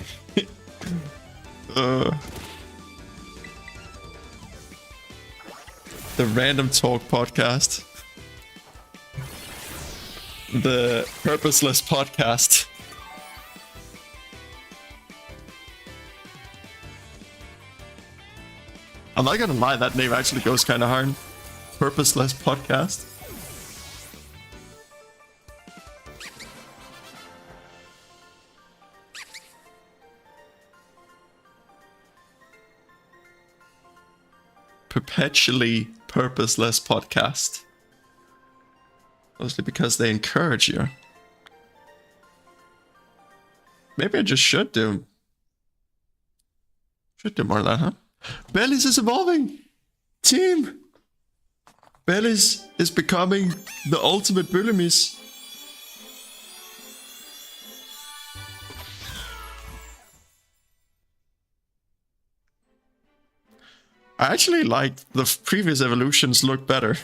The Random Talk podcast. The Purposeless podcast. I'm not gonna lie, that name actually goes kind of hard. Purposeless podcast. Perpetually purposeless podcast. Mostly because they encourage you. Maybe I just should do more of that, huh? Bellies is evolving! Team! Bellies is becoming the ultimate Bullimies. I actually like the previous evolutions look better.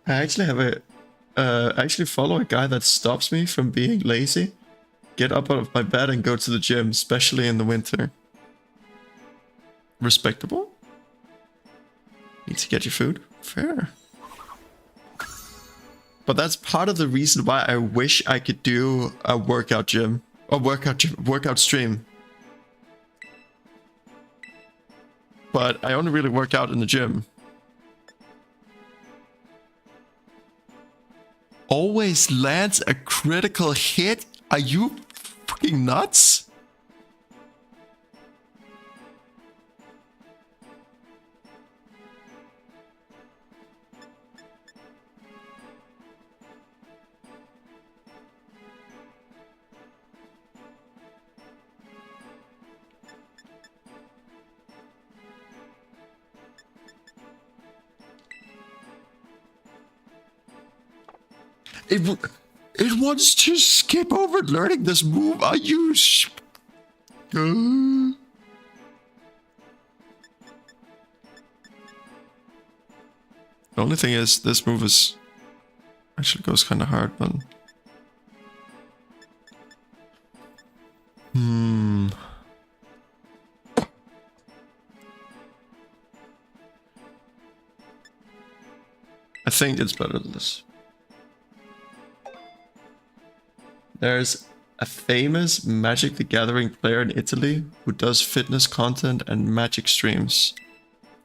I actually have actually follow a guy that stops me from being lazy. Get up out of my bed and go to the gym, especially in the winter. Respectable. Need to get your food. Fair. But that's part of the reason why I wish I could do a workout gym. Or workout stream. But I only really work out in the gym. Always lands a critical hit? Are you fucking nuts? It wants to skip over learning this move. Are you... The only thing is, this move is... actually goes kind of hard, but... I think it's better than this. There's a famous Magic the Gathering player in Italy who does fitness content and magic streams.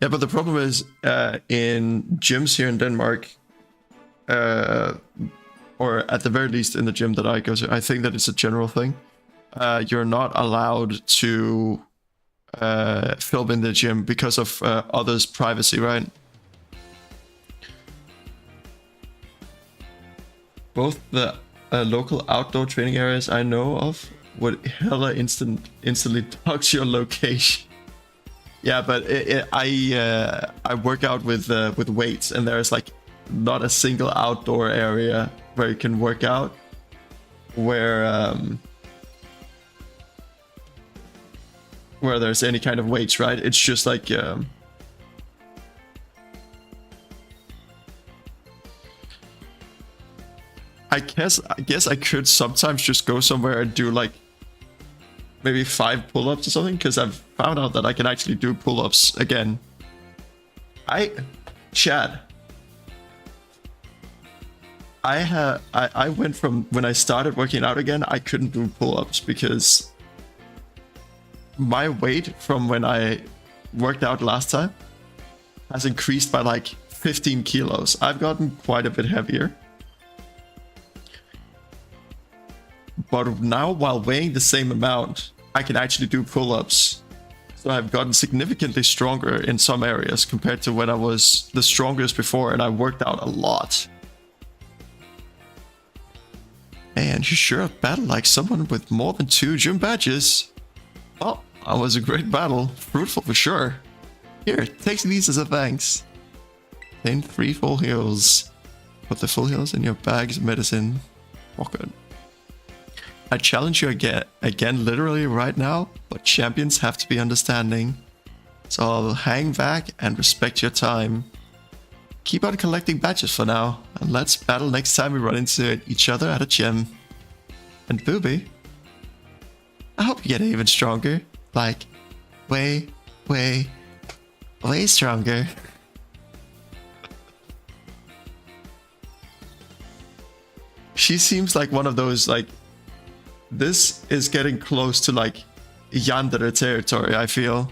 Yeah, but the problem is, in gyms here in Denmark, or at the very least in the gym that I go to, I think that it's a general thing. You're not allowed to film in the gym because of others' privacy, right? Both the local outdoor training areas I know of would hella instantly dox your location. Yeah, but I work out with weights, and there's like not a single outdoor area where you can work out where there's any kind of weights, right? It's just like I guess I could sometimes just go somewhere and do like maybe 5 pull-ups or something, because I've found out that I can actually do pull-ups again. Chad, I went from when I started working out again, I couldn't do pull-ups because my weight from when I worked out last time has increased by like 15 kilos. I've gotten quite a bit heavier. But now, while weighing the same amount, I can actually do pull-ups. So I've gotten significantly stronger in some areas compared to when I was the strongest before and I worked out a lot. Man, you sure battle like someone with more than 2 gym badges. Well, that was a great battle. Fruitful for sure. Here, take these as a thanks. Then 3 full heals. Put the full heals in your bags of medicine. Oh, good. I challenge you again literally right now, but champions have to be understanding. So I'll hang back and respect your time. Keep on collecting badges for now, and let's battle next time we run into each other at a gym. And Booby, I hope you get even stronger. Like, way stronger. She seems like one of those, like, this is getting close to, like, Yandere territory, I feel.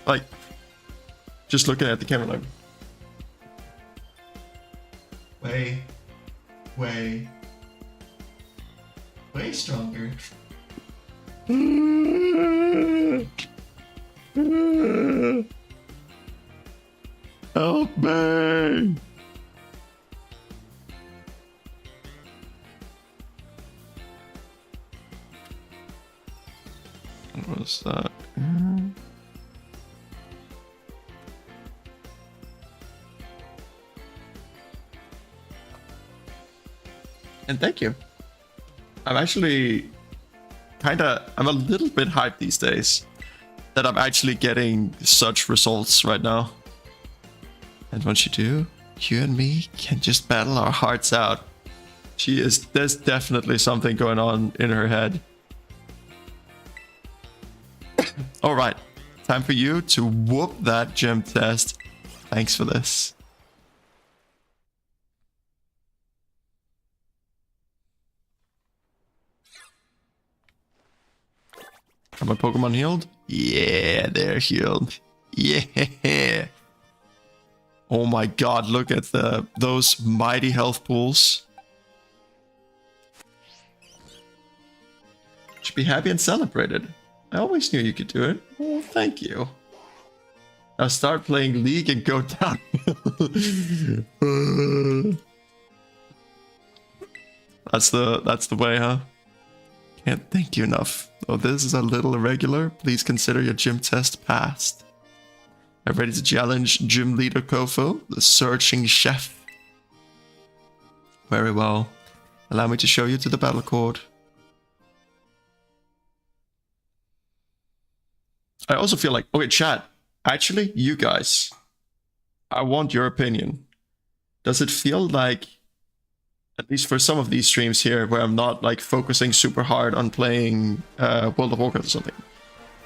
Like, just looking at the camera, like, way stronger. Help me! What was that? And thank you. I'm actually I'm a little bit hyped these days that I'm actually getting such results right now. And once you do, you and me can just battle our hearts out. There's definitely something going on in her head. Alright, time for you to whoop that gym test. Thanks for this. Are my Pokemon healed? Yeah, they're healed. Yeah. Oh my god, look at those mighty health pools. Should be happy and celebrated. I always knew you could do it. Oh, thank you. Now start playing League and go down. That's the way, huh? Can't thank you enough. Though this is a little irregular, please consider your gym test passed. I'm ready to challenge Gym Leader Kofo, the searching chef. Very well. Allow me to show you to the battle court. I also feel like, okay, chat, actually, you guys, I want your opinion. Does it feel like, at least for some of these streams here, where I'm not like focusing super hard on playing World of Warcraft or something,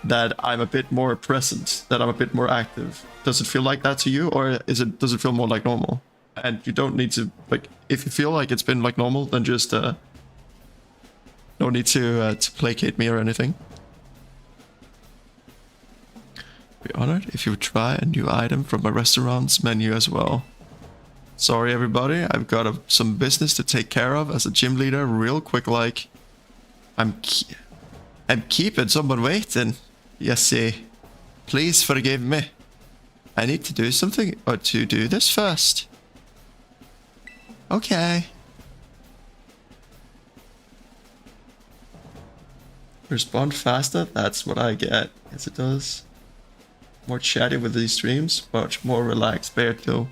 that I'm a bit more present, that I'm a bit more active? Does it feel like that to you, or does it feel more like normal? And you don't need to, like, if you feel like it's been like normal, then just no need to placate me or anything. Be honored if you would try a new item from my restaurant's menu as well. Sorry everybody, I've got some business to take care of as a gym leader real quick, like. I'm keeping someone waiting. You see. Please forgive me. I need to do something, or to do this first. Okay. Respond faster, that's what I get. Yes it does. More chatty with these streams, much more relaxed bear too.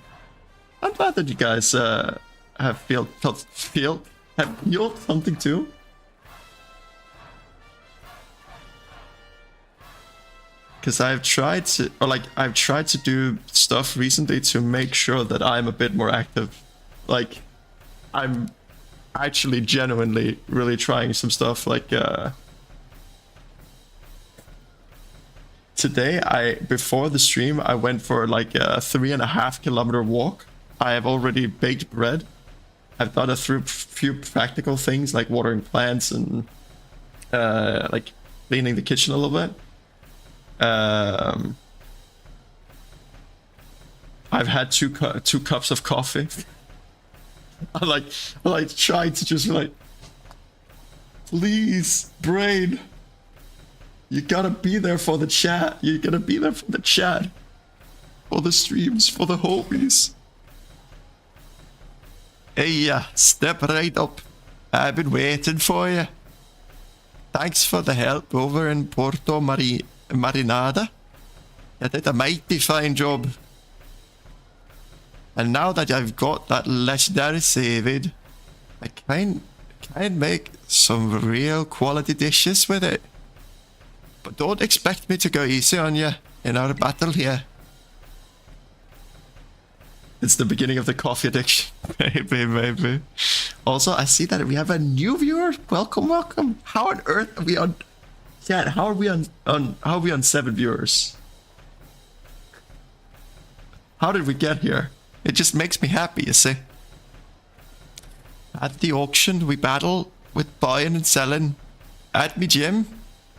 I'm glad that you guys have felt something too. Because I've tried to do stuff recently to make sure that I'm a bit more active. Like, I'm actually genuinely really trying some stuff, like today, before the stream, I went for like a 3.5 kilometer walk. I have already baked bread. I've done a few practical things like watering plants and like cleaning the kitchen a little bit. I've had two cups of coffee. I like tried to just like, please, brain. You gotta be there for the chat. You gotta be there for the chat. For the streams, for the homies. Hey, step right up. I've been waiting for you. Thanks for the help over in Marinada. You did a mighty fine job. And now that I've got that legendary saved, I can make some real quality dishes with it. But don't expect me to go easy on you in our battle here. It's the beginning of the coffee addiction. Maybe. Also, I see that we have a new viewer. Welcome. How on earth are we on? Yeah, how are we on 7 viewers? How did we get here? It just makes me happy, you see. At the auction, we battle with buying and selling. At me gym,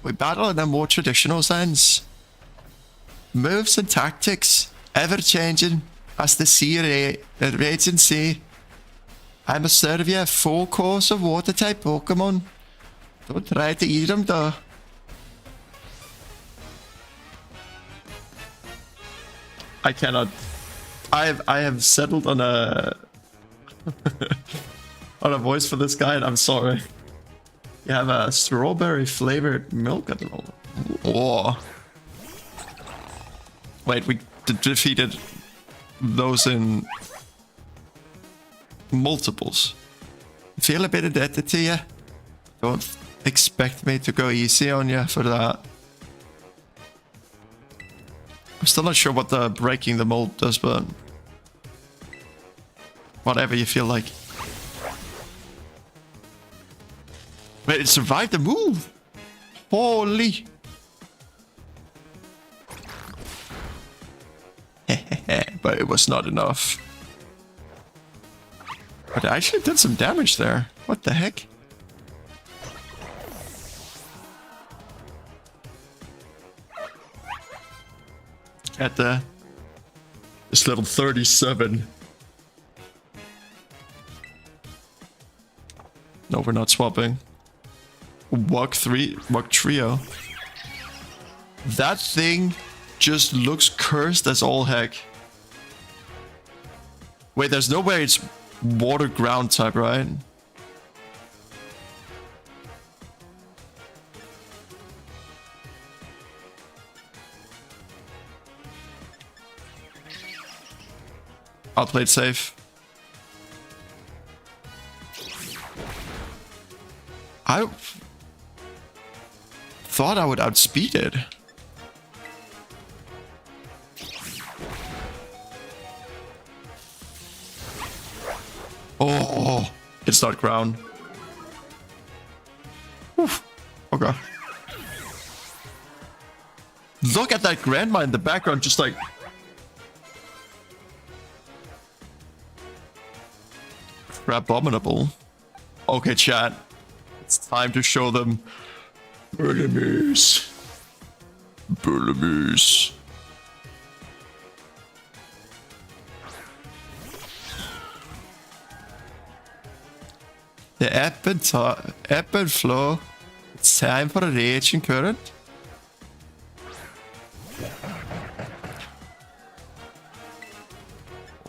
we battle in a more traditional sense. Moves and tactics, ever changing as the sea raging sea. I must serve you a full course of water type Pokemon. Don't try to eat them though. I cannot. I have settled on a on a voice for this guy, and I'm sorry. You have a strawberry flavored milk at the moment. Oh. Wait, we defeated those in multiples. Feel a bit indebted to you. Don't expect me to go easy on you for that. I'm still not sure what the breaking the mold does, but whatever you feel like. Wait, it survived the move. Holy. But it was not enough. But I actually did some damage there. What the heck? At this level 37. No, we're not swapping. Walk trio. That thing just looks cursed as all heck. Wait, there's no way it's water ground type, right? I'll play it safe. I thought I would outspeed it. Oh, it's not ground. Oof. Okay. Look at that grandma in the background, just like... Abominable. Okay, chat. It's time to show them Burlemies. Burlemies. The ebb and flow. It's time for a raging current.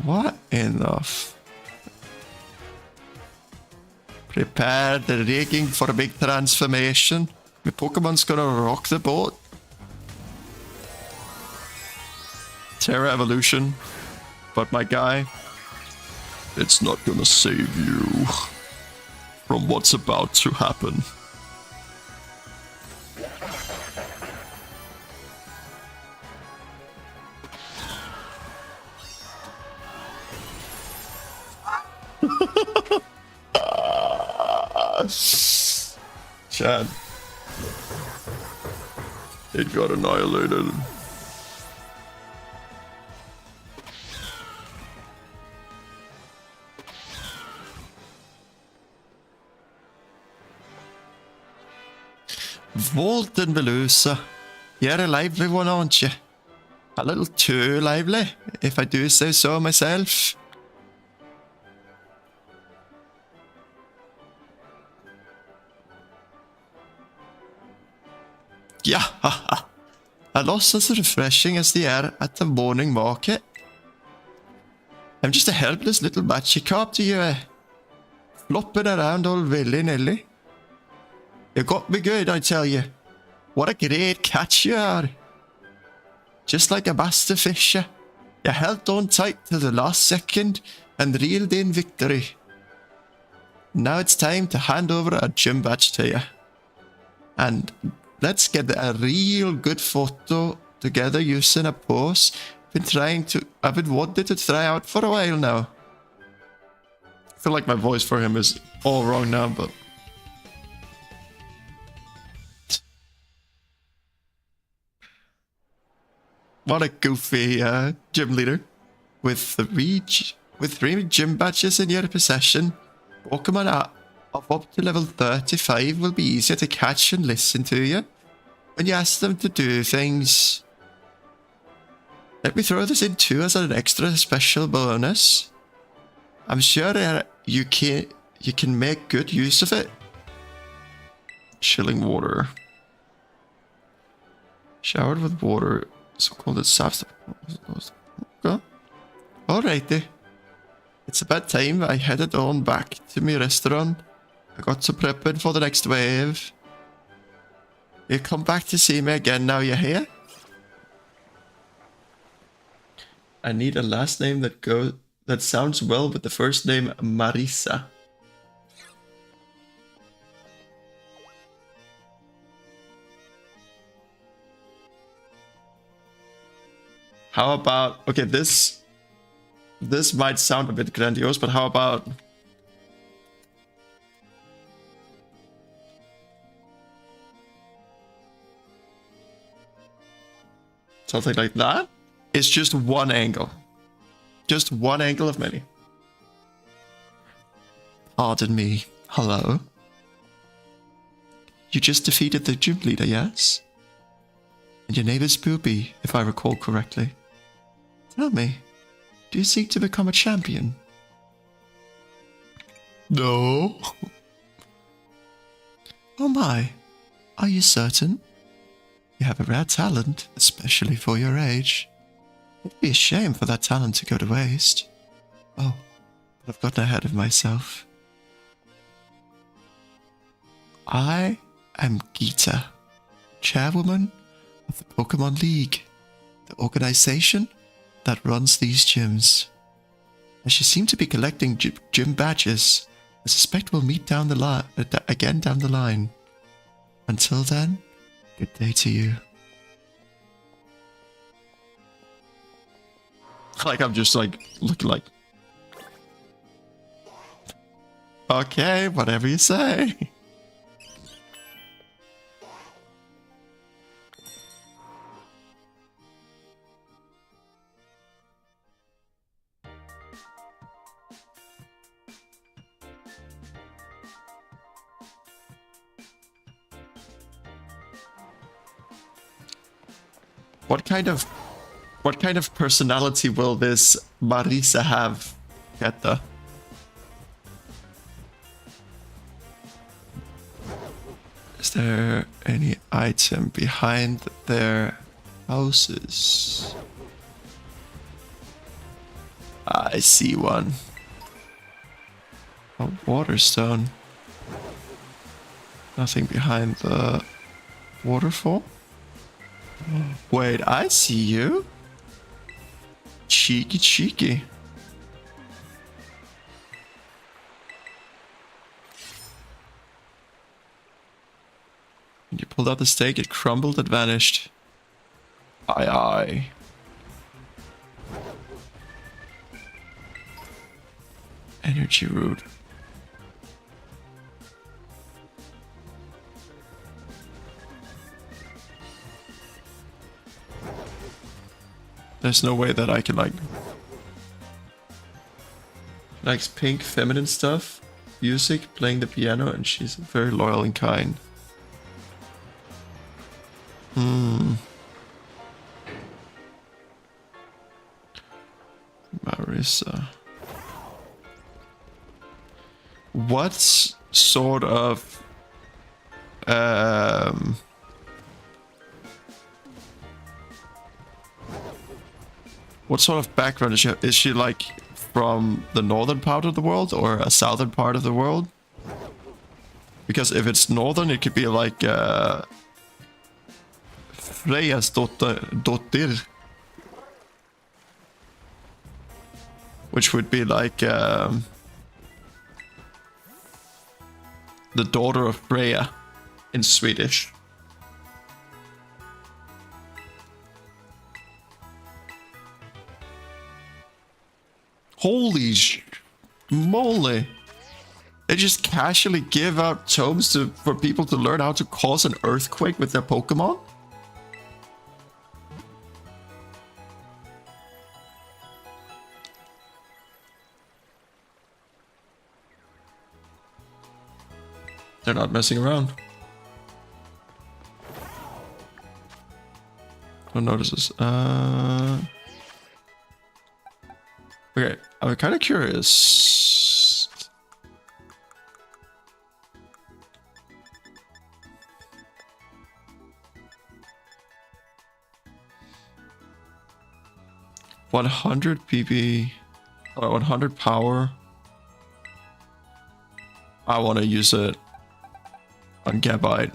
What in the Prepare the rigging for a big transformation. My Pokemon's gonna rock the boat. Terra Evolution. But my guy, it's not gonna save you from what's about to happen. Chad. It got annihilated. Volten Velusa. You're a lively one, aren't you? A little too lively, if I do say so myself. Yeah, haha. A loss as refreshing as the air at the morning market. I'm just a helpless little Magikarp to you. flopping around all willy-nilly. You got me good, I tell you. What a great catch you are. Just like a master fisher. You held on tight till the last second and reeled in victory. Now it's time to hand over a gym badge to you. And let's get a real good photo together using a pose I've been wanting to try out for a while now. I feel like my voice for him is all wrong now, but... What a goofy gym leader. With three gym badges in your possession, Pokemon up to level 35 will be easier to catch and listen to you when you ask them to do things. Let me throw this in too as an extra special bonus. I'm sure you can make good use of it. Chilling water. Showered with water. So called it soft. Alrighty. It's about time I headed on back to my restaurant. I got to prepping for the next wave. You come back to see me again now you're here? I need a last name that sounds well with the first name Marisa. How about... Okay, this might sound a bit grandiose, but how about... something like that? It's just one angle. Just one angle of many. Pardon me. Hello? You just defeated the gym leader, yes? And your name is Boopy, if I recall correctly. Tell me, do you seek to become a champion? No. Oh my, are you certain? You have a rare talent, especially for your age. It'd be a shame for that talent to go to waste. Oh, but I've gotten ahead of myself. I am Geeta, chairwoman of the Pokemon League, the organization that runs these gyms. As you seem to be collecting gym badges, I suspect we'll meet down the again down the line. Until then, good day to you. Like I'm just like looking like, okay, whatever you say. What kind of personality will this Marisa have, Keta? Is there any item behind their houses? I see one. A waterstone. Nothing behind the waterfall? Wait, I see you. Cheeky, cheeky. When you pulled out the stake, it crumbled and vanished. Aye, aye. Energy root. There's no way that I can like... She likes pink feminine stuff, music, playing the piano, and she's very loyal and kind. Marisa. What sort of... what sort of background is she? Is she like from the northern part of the world or a southern part of the world. Because if it's northern, it could be like Freya's dottir, which would be like the daughter of Freya in Swedish. Holy moly! They just casually give out tomes for people to learn how to cause an earthquake with their Pokemon? They're not messing around. Don't notice this. Okay, I'm kind of curious. $100 PP, or 100 power. I want to use it on Gabite.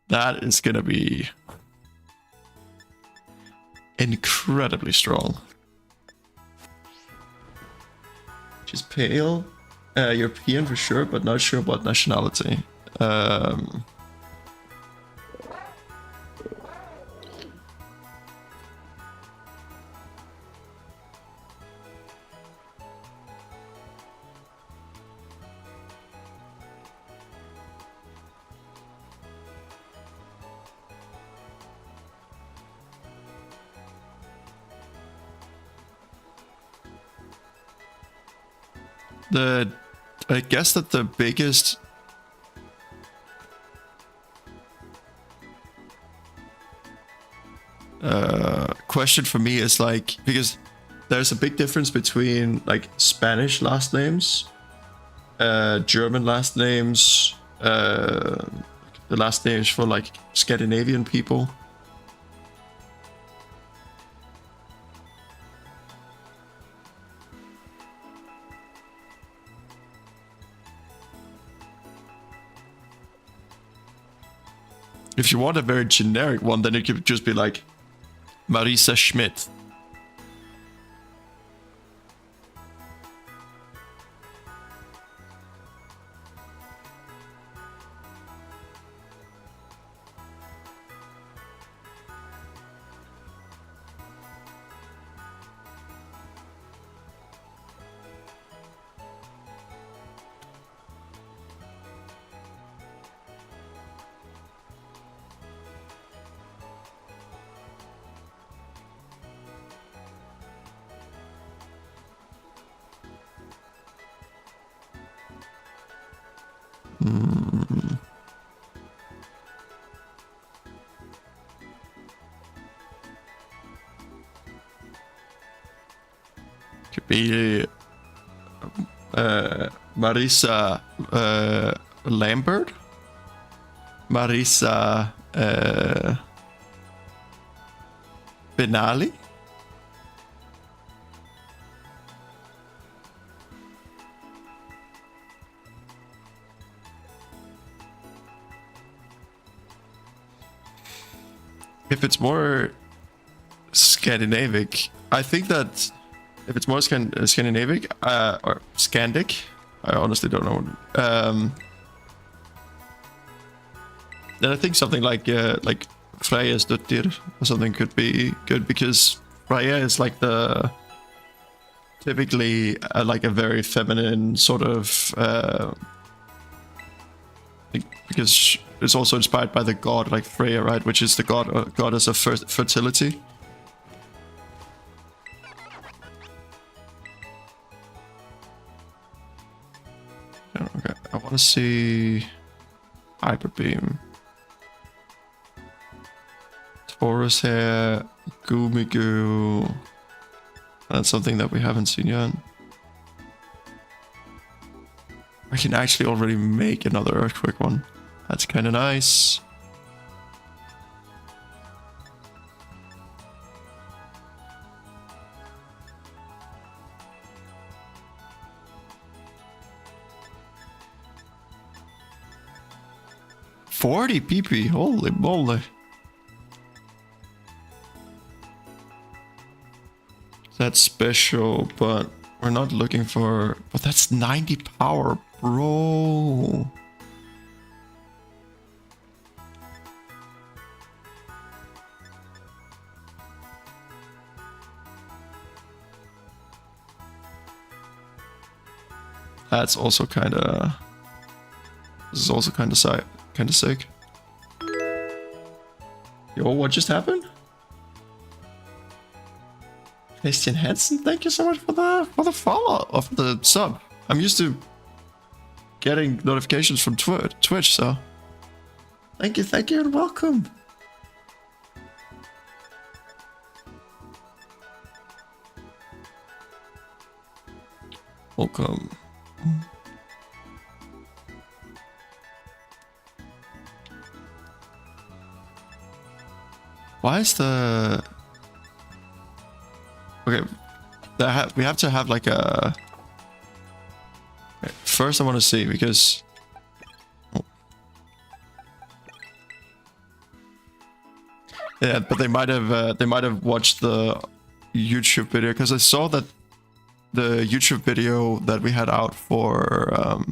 That is gonna be incredibly strong. She's pale, European for sure, but not sure about nationality. I guess that the biggest question for me is like, because there's a big difference between like Spanish last names, German last names, the last names for like Scandinavian people. If you want a very generic one, then it could just be like Marisa Schmidt. Could be Marisa Lambert, Marisa Benali. If it's more Scandinavic, I think that if it's more Scandinavic or Scandic, I honestly don't know. Then I think something like Freya's dottir or something could be good, because Freya is like the typically like a very feminine sort of because it's also inspired by the god like Freya, right, which is the goddess of fertility. Okay, I want to see Hyper Beam. Taurus hair, Gumigu. That's something that we haven't seen yet. I can actually already make another earthquake one. That's kind of nice. $40 PP, holy moly. That's special, but we're not looking for... But that's 90 power, bro. That's also kind of... This is also kind of sick. Yo, what just happened? Christian Hansen, thank you so much for the follow of the sub. I'm used to getting notifications from Twitch, so thank you, and welcome. Welcome. Why is the... Okay, we have to have like a... Okay, first I want to see, because... Oh. Yeah, but they might have watched the YouTube video, because I saw that the YouTube video that we had out for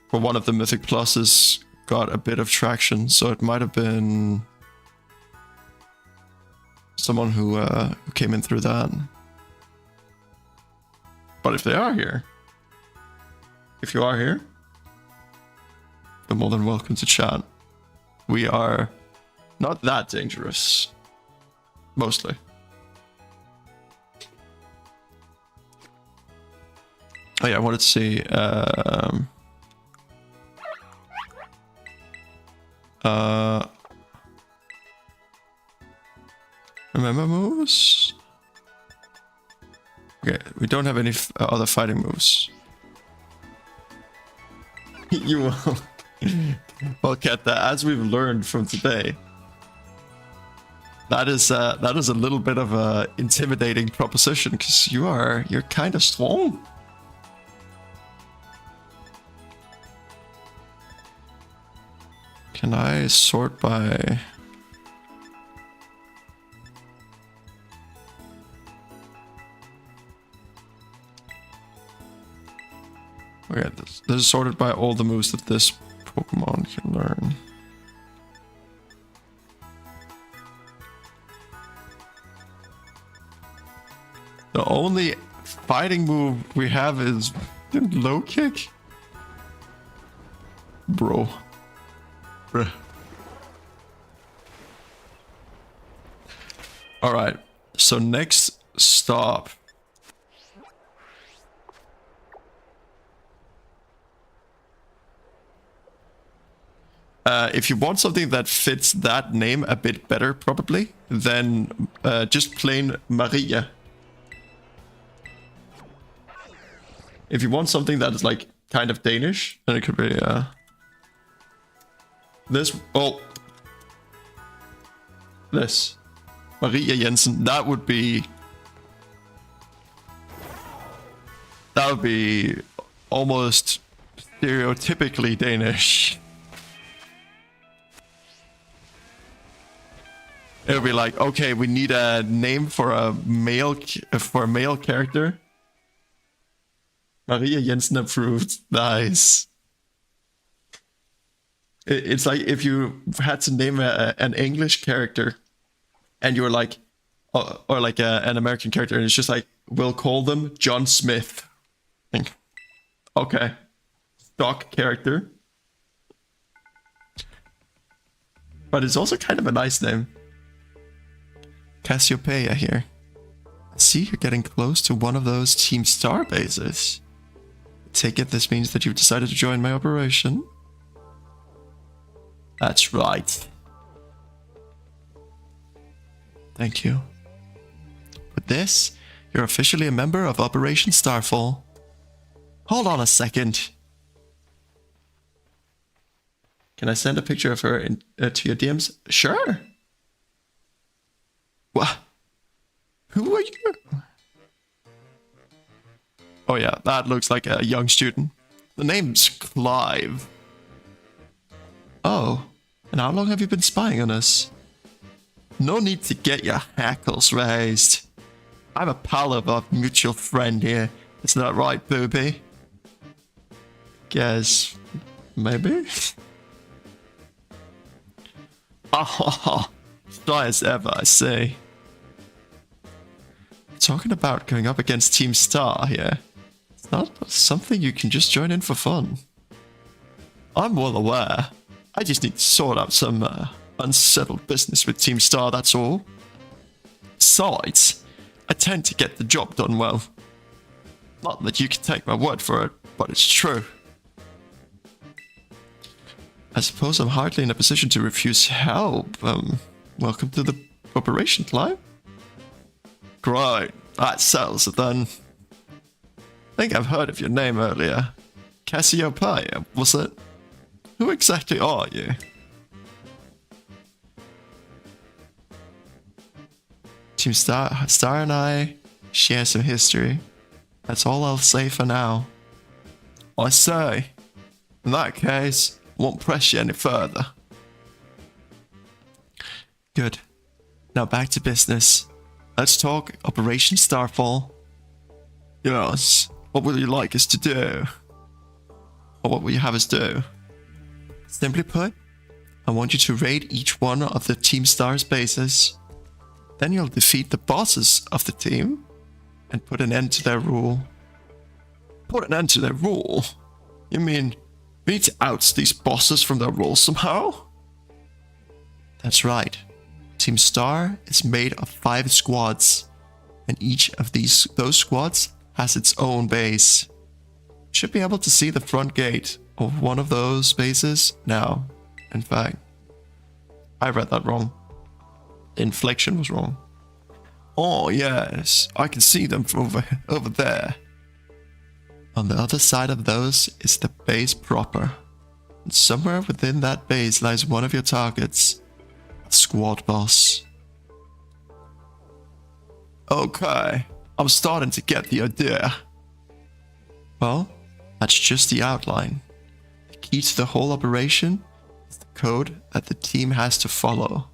one of the Mythic Pluses got a bit of traction, so it might have been someone who came in through that. But if they are here, if you are here, you're more than welcome to chat. We are not that dangerous, mostly. Oh yeah, I wanted to see remember moves? Okay, we don't have any other fighting moves. You will. Well, Ketta, as we've learned from today, that is a little bit of a intimidating proposition, because you're kind of strong. Can I sort by... Okay, this is sorted by all the moves that this Pokemon can learn. The only fighting move we have is low kick? Bro. Bruh. Alright, so next stop. If you want something that fits that name a bit better, probably, then just plain Maria. If you want something that is like kind of Danish, then it could be this. Oh, this Maria Jensen. That would be almost stereotypically Danish. It would be like, okay, we need a name for a male character. Maria Jensen approved. Nice. It's like if you had to name an English character, and you were like, or like an American character, and it's just like, we'll call them John Smith. Okay, stock character, but it's also kind of a nice name. Cassiopeia here. See, you're getting close to one of those Team Star bases. Take it, this means that you've decided to join my operation. That's right. Thank you. With this, you're officially a member of Operation Starfall. Hold on a second. Can I send a picture of her to your DMs? Sure. What? Who are you? Oh yeah, that looks like a young student. The name's Clive. Oh, and how long have you been spying on us? No need to get your hackles raised. I'm a pal of our mutual friend here. Isn't that right, booby? Guess... maybe? Oh, shy as ever, I see. Talking about going up against Team Star here. It's not something you can just join in for fun. I'm well aware. I just need to sort out some unsettled business with Team Star, that's all. Besides, I tend to get the job done well. Not that you can take my word for it, but it's true. I suppose I'm hardly in a position to refuse help. Welcome to the operation, Clive. Great, that settles it then. I think I've heard of your name earlier. Cassiopeia, was it? Who exactly are you? Team Star and I share some history. That's all I'll say for now. I say, in that case, I won't press you any further. Good. Now back to business. Let's talk Operation Starfall. Yes, what would you like us to do? Or what will you have us do? Simply put, I want you to raid each one of the Team Star's bases. Then you'll defeat the bosses of the team and put an end to their rule. Put an end to their rule? You mean we need to oust these bosses from their role somehow? That's right. Team Star is made of 5 squads, and each of those squads has its own base. You should be able to see the front gate of one of those bases now. In fact, I read that wrong. The inflection was wrong. Oh yes, I can see them from over there. On the other side of those is the base proper. And somewhere within that base lies one of your targets. A squad boss. Okay, I'm starting to get the idea. Well, that's just the outline. The key to the whole operation is the code that the team has to follow.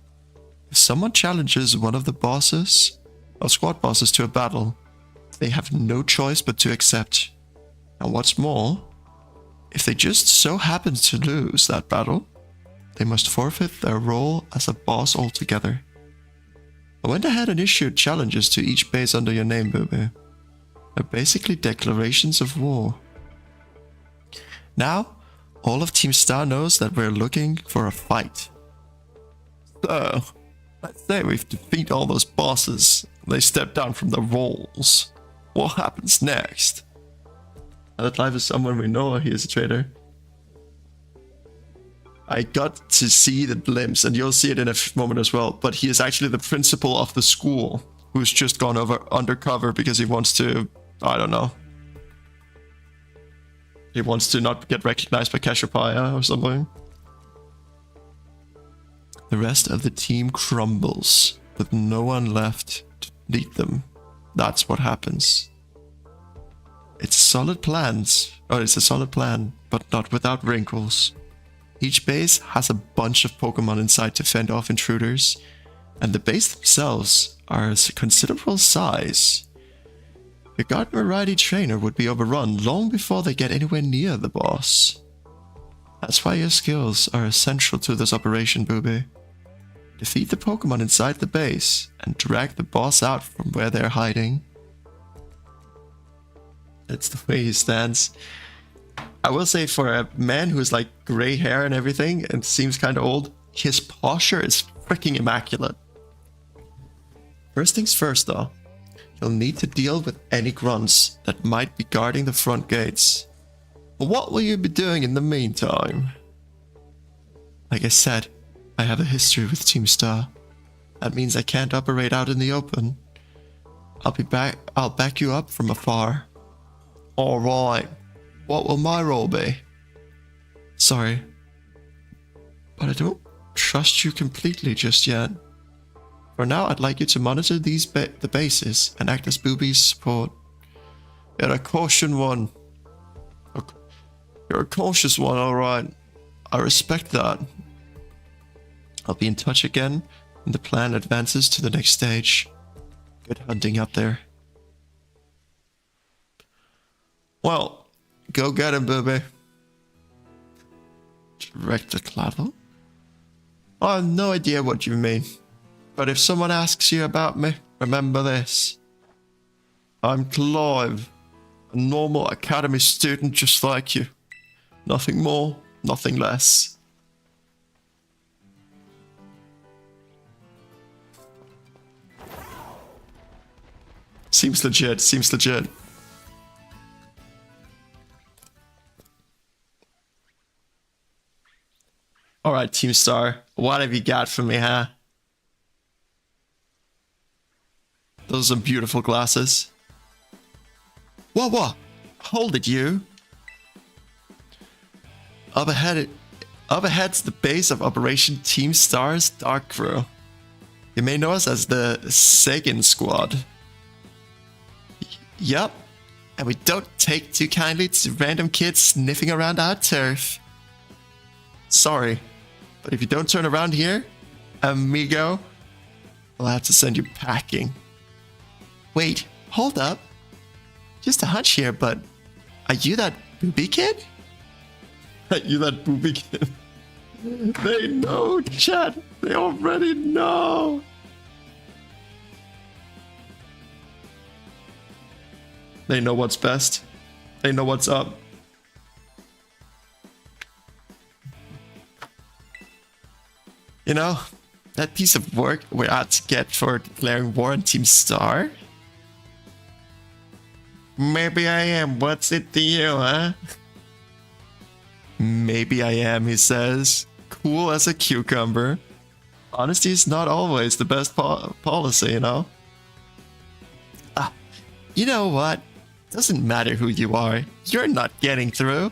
If someone challenges one of the bosses, or squad bosses, to a battle, they have no choice but to accept. And what's more, if they just so happen to lose that battle, they must forfeit their role as a boss altogether. I went ahead and issued challenges to each base under your name, Boo-Boo. They're basically declarations of war. Now, all of Team Star knows that we're looking for a fight. So, let's say we've defeated all those bosses, and they step down from their roles. What happens next? That Clive is someone we know, he is a traitor. I got to see the glimpse, and you'll see it in a moment as well, but he is actually the principal of the school, who's just gone undercover because he wants to, I don't know. He wants to not get recognized by Cassiopeia or something. The rest of the team crumbles, with no one left to lead them. That's what happens. It's a solid plan, but not without wrinkles. Each base has a bunch of Pokemon inside to fend off intruders, and the base themselves are a considerable size. Your garden variety trainer would be overrun long before they get anywhere near the boss. That's why your skills are essential to this operation, Booby. Defeat the Pokemon inside the base and drag the boss out from where they're hiding. That's the way he stands. I will say, for a man who's like gray hair and everything and seems kind of old, his posture is freaking immaculate. First things first though, you'll need to deal with any grunts that might be guarding the front gates. But what will you be doing in the meantime? Like I said, I have a history with Team Star. That means I can't operate out in the open. I'll be back. I'll back you up from afar. All right. What will my role be? Sorry, but I don't trust you completely just yet. For now, I'd like you to monitor the bases and act as Booby's support. You're a cautious one. You're a cautious one, alright. I respect that. I'll be in touch again when the plan advances to the next stage. Good hunting out there. Well, go get him, Booby. Director Claddle? I have no idea what you mean. But if someone asks you about me, remember this. I'm Clive, a normal academy student just like you. Nothing more, nothing less. Seems legit, seems legit. Alright, Team Star, what have you got for me, huh? Those are beautiful glasses. Whoa. Hold it, you. Up ahead's the base of Operation Team Star's Dark Crew. You may know us as the Sagan Squad. Yup, and we don't take too kindly to random kids sniffing around our turf. Sorry, but if you don't turn around here, amigo, we'll have to send you packing. Wait, hold up. Just a hunch here, but are you that booby kid? Are you that booby kid? They know, chat. They already know. They know what's best. They know what's up. You know, that piece of work we're out to get for declaring war on Team Star? Maybe I am. What's it to you, huh? Maybe I am, he says. Cool as a cucumber. Honesty is not always the best policy, you know? You know what? Doesn't matter who you are. You're not getting through.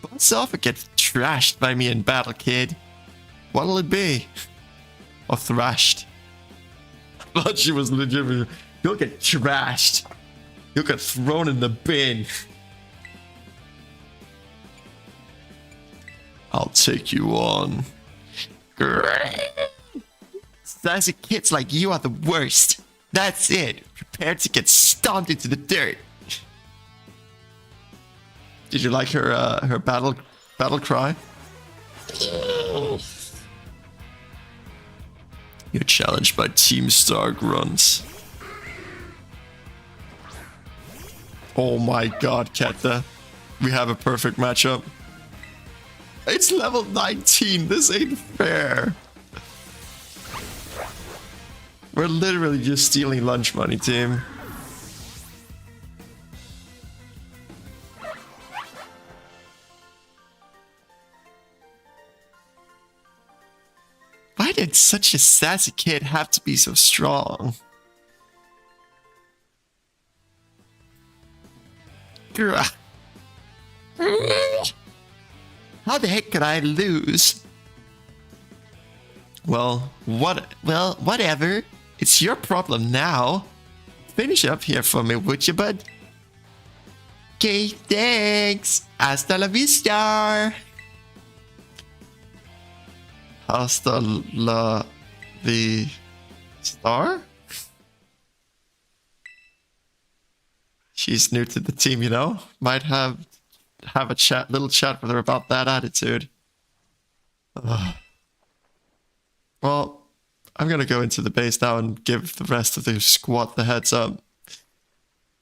Buzz off or get trashed by me in battle, kid. What'll it be? Or thrashed? I thought she was legit. You'll get trashed. You'll get thrown in the bin. I'll take you on. Sassy kids like you are the worst. That's it. Prepare to get stomped into the dirt. Did you like her battle cry? You're challenged by Team Star grunts. Oh my god, Ketta. We have a perfect matchup. It's level 19. This ain't fair. We're literally just stealing lunch money, team. Why did such a sassy kid have to be so strong? How the heck could I lose? Well, whatever. It's your problem now. Finish up here for me, would you, bud? Okay, thanks. Hasta la vista. Hasta la vista? She's new to the team, you know? Might have a little chat with her about that attitude. Ugh. Well, I'm gonna go into the base now and give the rest of the squad the heads up.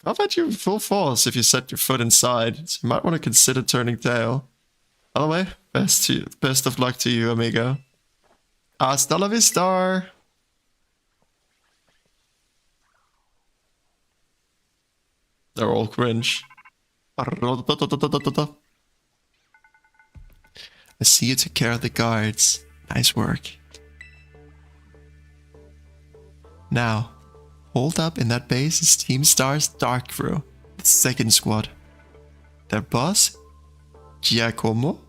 I'll bet you full force if you set your foot inside, so you might want to consider turning tail. By the way, best of luck to you, amigo. Hasta la vista! They're all cringe. I see you took care of the guards. Nice work. Now, Holed up in that base is Team Star's Dark Crew, the second squad. Their boss, Giacomo,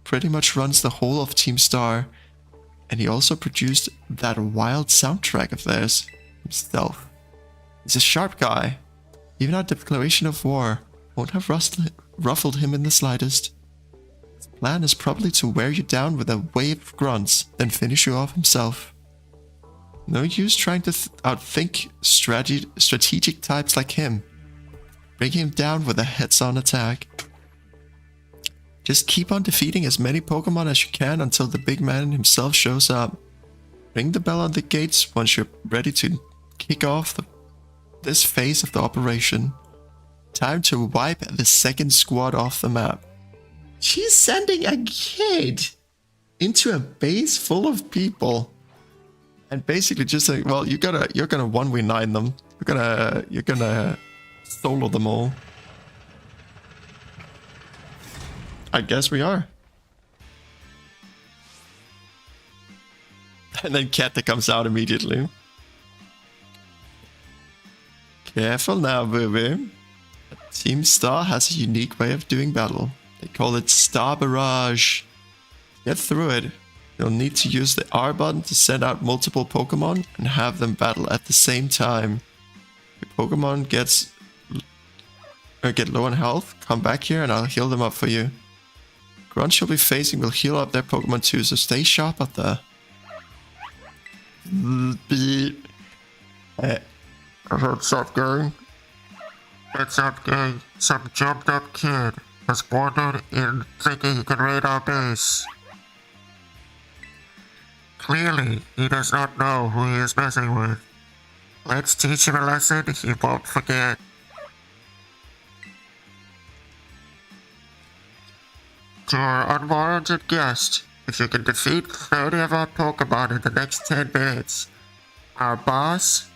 pretty much runs the whole of Team Star, and he also produced that wild soundtrack of theirs himself. He's a sharp guy. Even our declaration of war won't have ruffled him in the slightest. His plan is probably to wear you down with a wave of grunts, then finish you off himself. No use trying to outthink strategic types like him. Bring him down with a heads-on attack. Just keep on defeating as many Pokemon as you can until the big man himself shows up. Ring the bell on the gates once you're ready to kick off this phase of the operation. Time to wipe the second squad off the map. She's sending a kid into a base full of people. And basically just saying, well, you're gonna 1v9 them. You're gonna solo them all. I guess we are. And then Kata comes out immediately. Careful now, baby. Team Star has a unique way of doing battle. They call it Star Barrage. Get through it. You'll need to use the R button to send out multiple Pokemon and have them battle at the same time. If your Pokemon get low on health, come back here and I'll heal them up for you. Grunts you'll be facing will heal up their Pokemon too, so stay sharp up there. What's up, gang? What's up, gang? Some jumped up kid has wandered in thinking he can raid our base. Clearly, he does not know who he is messing with. Let's teach him a lesson he won't forget. To our unwarranted guest, if you can defeat 30 of our Pokemon in the next 10 minutes, our boss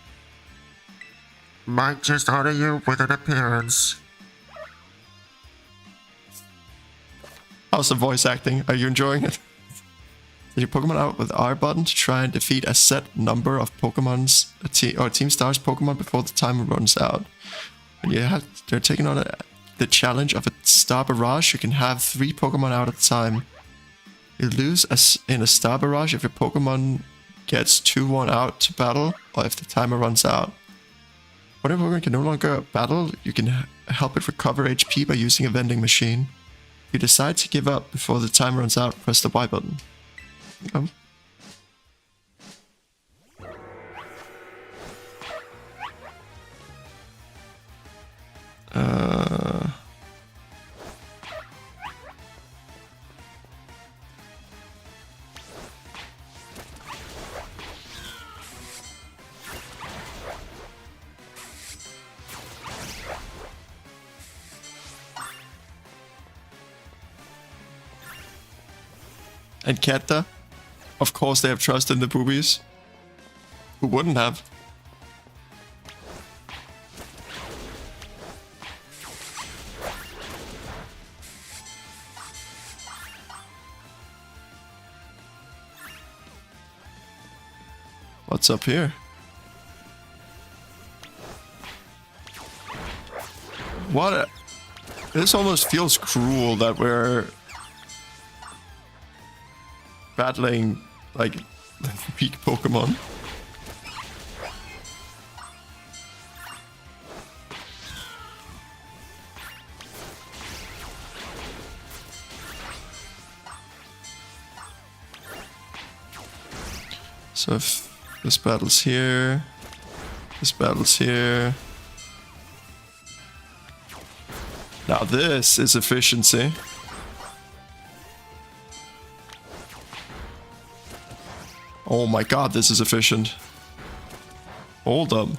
might just honor you with an appearance. How's the voice acting? Are you enjoying it? Send your Pokemon out with R button to try and defeat a set number of Pokemon's or Team Star's Pokemon before the timer runs out. When they're taking on the challenge of a Star Barrage, you can have 3 Pokemon out at a time. You lose in a Star Barrage if your Pokemon gets 2-1 out to battle, or if the timer runs out. When a Pokemon can no longer battle, you can help it recover HP by using a vending machine. If you decide to give up before the timer runs out, press the Y button. Okay. And Keta, of course they have trust in the boobies. Who wouldn't have? What's up here? This almost feels cruel that we're battling like weak Pokemon. So if this battle's here, this battle's here. Now this is efficiency. Oh my god, this is efficient. Hold up.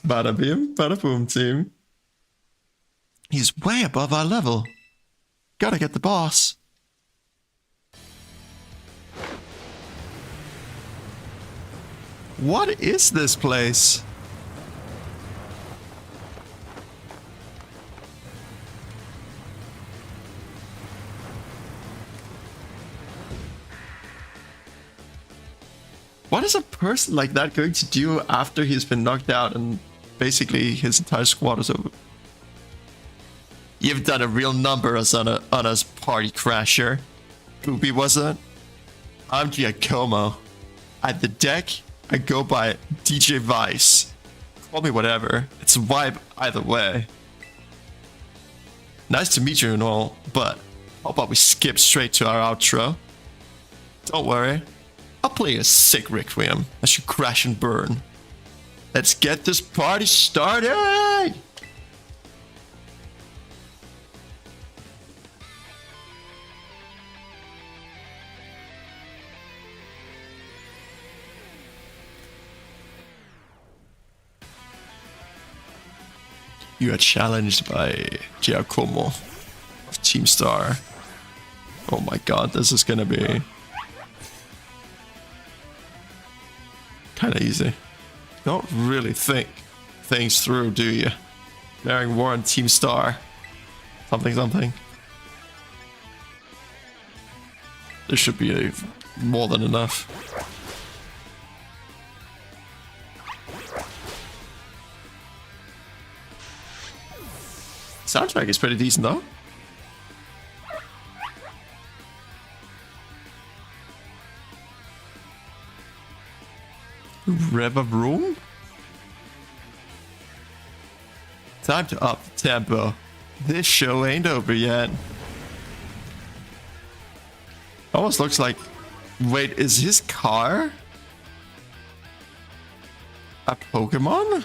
Bada bim, bada boom, team. He's way above our level. Gotta get the boss. What is this place? What is a person like that going to do after he's been knocked out and basically his entire squad is over? You've done a real number on us, party crasher. Booby, was it? I'm Giacomo. At the deck, I go by DJ Vice. Call me whatever. It's a vibe either way. Nice to meet you and all, but how about we skip straight to our outro? Don't worry. I'll play a sick requiem as you crash and burn. Let's get this party started! You are challenged by Giacomo of Team Star. Oh my god, this is gonna be kinda easy. Don't really think things through, do you? Daring war on Team Star. Something, something. There should be more than enough. Soundtrack is pretty decent though. Rev of room? Time to up the tempo. This show ain't over yet. Almost looks like... Wait, is his car a Pokemon?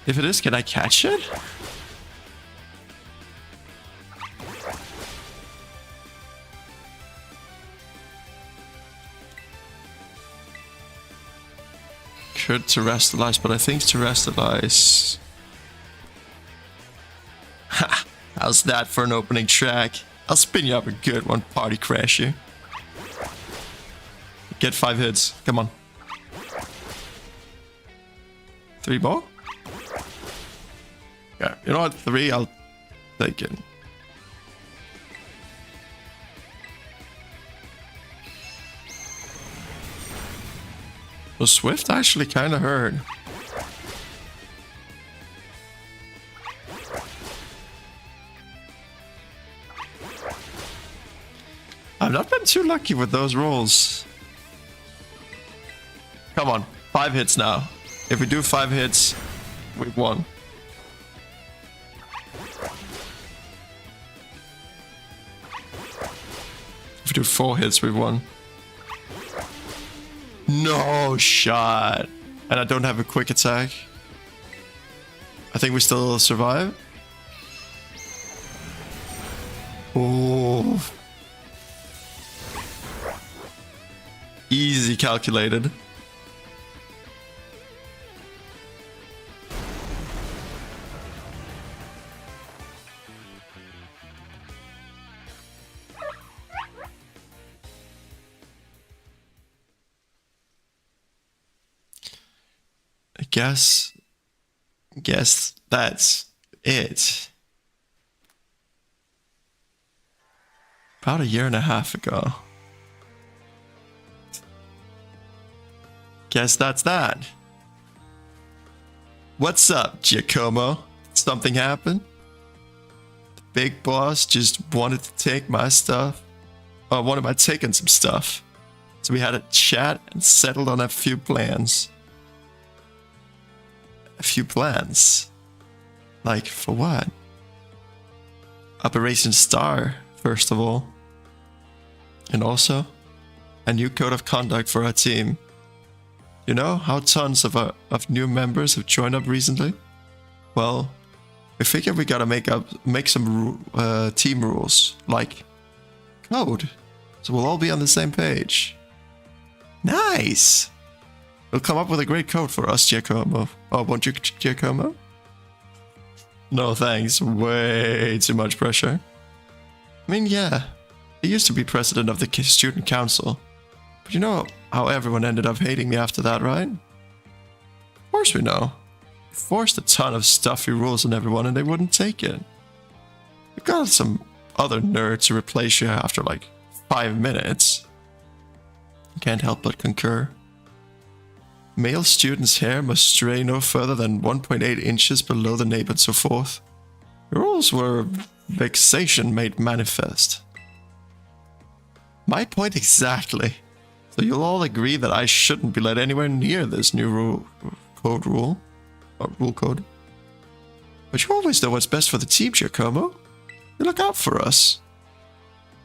If it is, can I catch it? Could terrestrialize, but I think terrestrialize. Ha! How's that for an opening track? I'll spin you up a good one, party crasher. Get 5 hits. Come on. 3 more? Yeah, you know what? 3, I'll take it. Well, Swift actually kind of hurt. I've not been too lucky with those rolls. Come on, 5 hits now. If we do 5 hits, we've won. If we do 4 hits, we've won. No shot. And I don't have a quick attack. I think we still survive. Oh. Easy calculated. Guess that's it. About a year and a half ago. Guess that's that. What's up, Giacomo? Something happened? The big boss just wanted to take my stuff. Or wanted my taking some stuff. So we had a chat and settled on a few plans. A few plans? Like, for what? Operation Star, first of all. And also, a new code of conduct for our team. You know how tons of new members have joined up recently? Well, we figured we gotta make some team rules, like code, so we'll all be on the same page. Nice! We'll come up with a great code for us, Giacomo. Oh, won't you, Giacomo? No thanks, way too much pressure. I mean, yeah, I used to be president of the student council. But you know how everyone ended up hating me after that, right? Of course we know. You forced a ton of stuffy rules on everyone and they wouldn't take it. You got some other nerd to replace you after like 5 minutes. Can't help but concur. Male students' hair must stray no further than 1.8 inches below the nape and so forth. Your rules were vexation made manifest. My point exactly. So you'll all agree that I shouldn't be let anywhere near this new rule code. But you always know what's best for the team, Giacomo. You look out for us.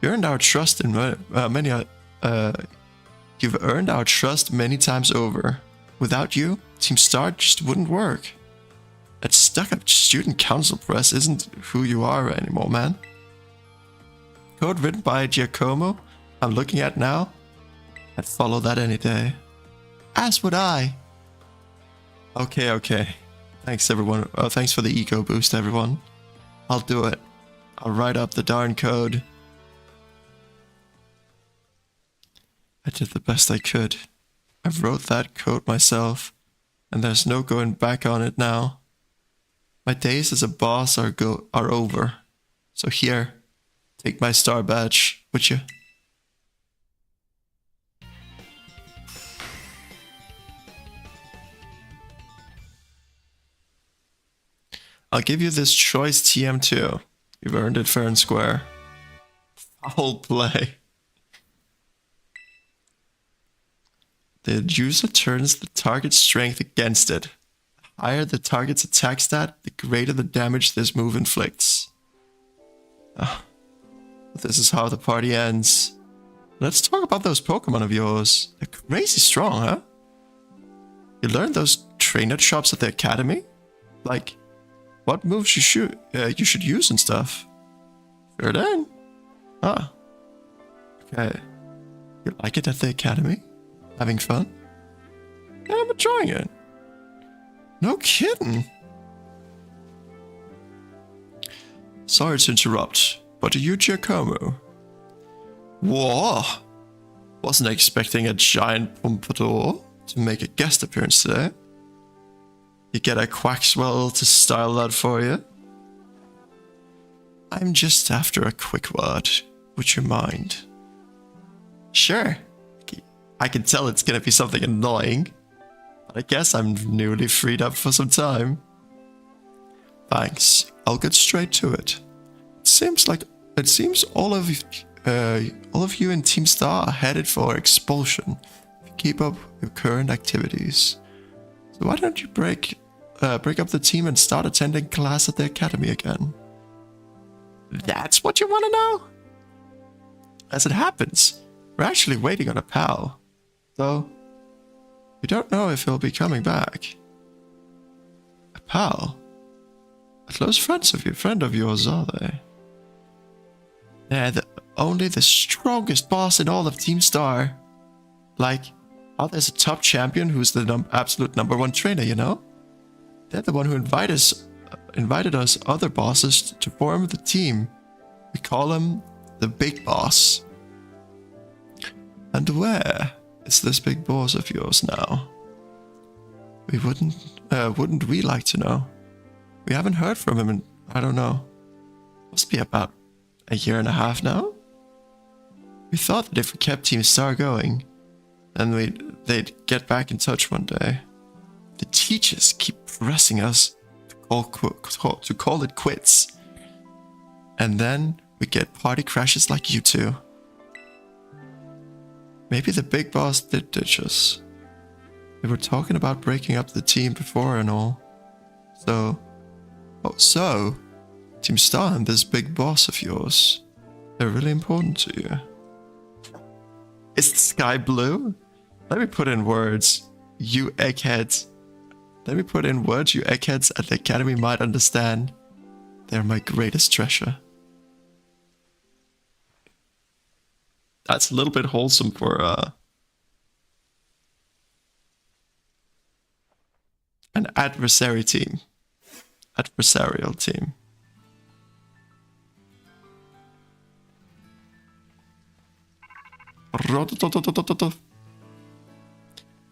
You earned our trust in you've earned our trust many times over. Without you, Team Star just wouldn't work. That stuck-up student council press isn't who you are anymore, man. Code written by Giacomo, I'm looking at now. I'd follow that any day. As would I. Okay. Thanks, everyone. Thanks for the eco boost, everyone. I'll do it. I'll write up the darn code. I did the best I could. I wrote that code myself, and there's no going back on it now. My days as a boss are over. So here, take my star badge, would you? I'll give you this choice TM2. You've earned it fair and square. Foul play. The user turns the target's strength against it. The higher the target's attack stat, the greater the damage this move inflicts. This is how the party ends. Let's talk about those Pokemon of yours. They're crazy strong, huh? You learned those trainer chops at the academy? Like, what moves you should use and stuff? Sure then. Okay. You like it at the academy? Having fun? Yeah, I'm enjoying it. No kidding. Sorry to interrupt, but are you Giacomo? Whoa! Wasn't expecting a giant pompadour to make a guest appearance today. You get a Quaxwell to style that for you? I'm just after a quick word. Would you mind? Sure. I can tell it's gonna be something annoying, but I guess I'm newly freed up for some time. Thanks. I'll get straight to it. It seems all of you in Team Star are headed for expulsion if you keep up your current activities. So why don't you break up the team and start attending class at the academy again? That's what you want to know? As it happens, we're actually waiting on a pal. Though, we don't know if he'll be coming back. A pal? A close friend of yours, are they? They're only the strongest boss in all of Team Star. Like, there's a top champion who's the absolute #1 trainer, you know? They're the one who invited us other bosses to form the team. We call him the Big Boss. And where is this big boss of yours now? Wouldn't we like to know? We haven't heard from him in, I don't know, must be about a year and a half now? We thought that if we kept Team Star going, then they'd get back in touch one day. The teachers keep pressing us to call it quits. And then we get party crashes like you two. Maybe the big boss did ditch us. They were talking about breaking up the team before and all. So, Team Star and this big boss of yours, they're really important to you. Is the sky blue? Let me put in words, you eggheads. Let me put in words you eggheads at the academy might understand. They're my greatest treasure. That's a little bit wholesome for an adversarial team.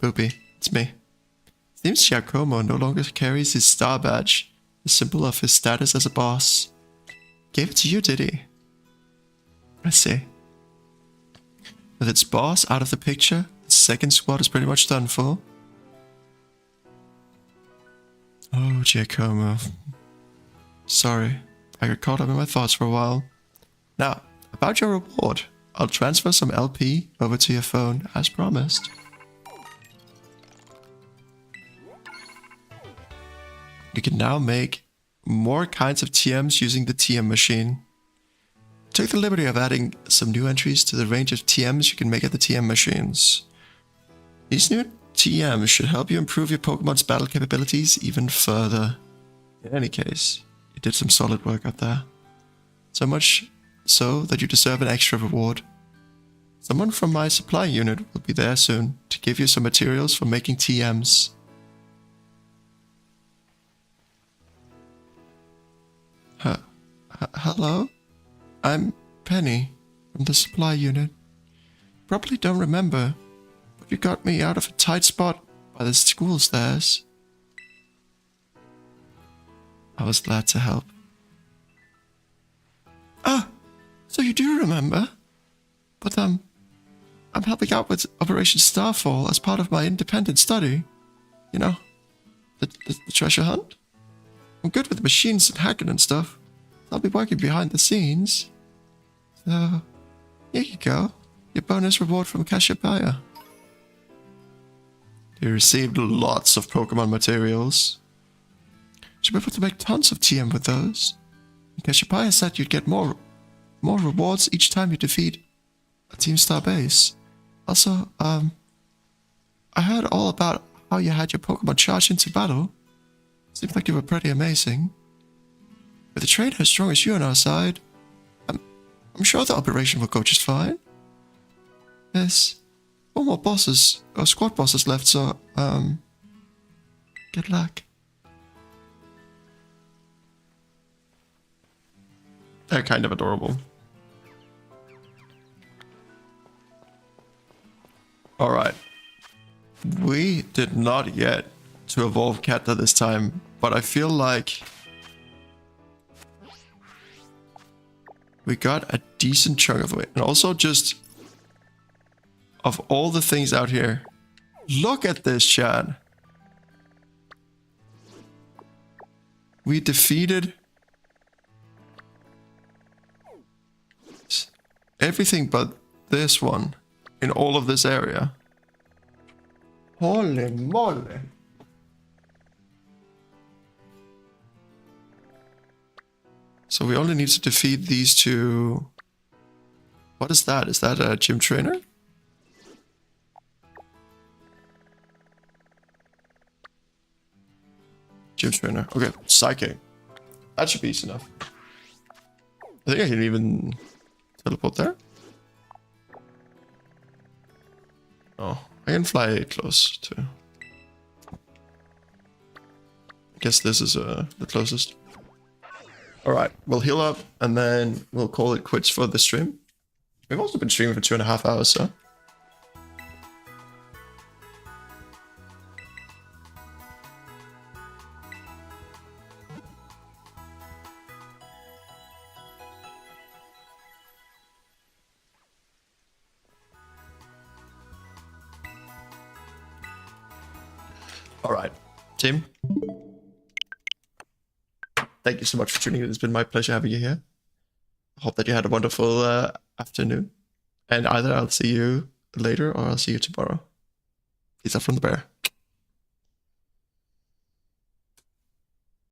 Poopy, it's me. Seems Giacomo no longer carries his star badge, the symbol of his status as a boss. Gave it to you, did he? I see. With its boss out of the picture, the second squad is pretty much done for. Oh, Giacomo. Sorry, I got caught up in my thoughts for a while. Now, about your reward, I'll transfer some LP over to your phone, as promised. You can now make more kinds of TMs using the TM machine. Took the liberty of adding some new entries to the range of TMs you can make at the TM machines. These new TMs should help you improve your Pokemon's battle capabilities even further. In any case, you did some solid work out there. So much so that you deserve an extra reward. Someone from my supply unit will be there soon to give you some materials for making TMs. Hello? I'm Penny from the supply unit. Probably don't remember, but you got me out of a tight spot by the school stairs. I was glad to help. Ah, so you do remember? But I'm helping out with Operation Starfall as part of my independent study. You know, the treasure hunt? I'm good with machines and hacking and stuff. I'll be working behind the scenes. So, here you go. Your bonus reward from Cassiopeia. You received lots of Pokemon materials. Should be able to make tons of TM with those. Cassiopeia said you'd get more rewards each time you defeat a Team Star base. Also, I heard all about how you had your Pokemon charge into battle. Seems like you were pretty amazing. With a trainer as strong as you on our side, I'm sure the operation will go just fine. There's 4 more bosses, or squad bosses left, so, good luck. They're kind of adorable. Alright. We did not get to evolve Katta this time, but I feel like we got a decent chunk of it. And also just of all the things out here, look at this, Chad. We defeated everything but this one in all of this area. Holy moly. So we only need to defeat these 2. What is that? Is that a gym trainer? Gym trainer. Okay, Psychic. That should be easy enough. I think I can even teleport there. Oh, I can fly close too. I guess this is the closest. Alright, we'll heal up and then we'll call it quits for the stream. We've also been streaming for 2.5 hours, so. Alright, team. Thank you so much for tuning in. It's been my pleasure having you here. I hope that you had a wonderful afternoon. And either I'll see you later or I'll see you tomorrow. Peace out from the bear.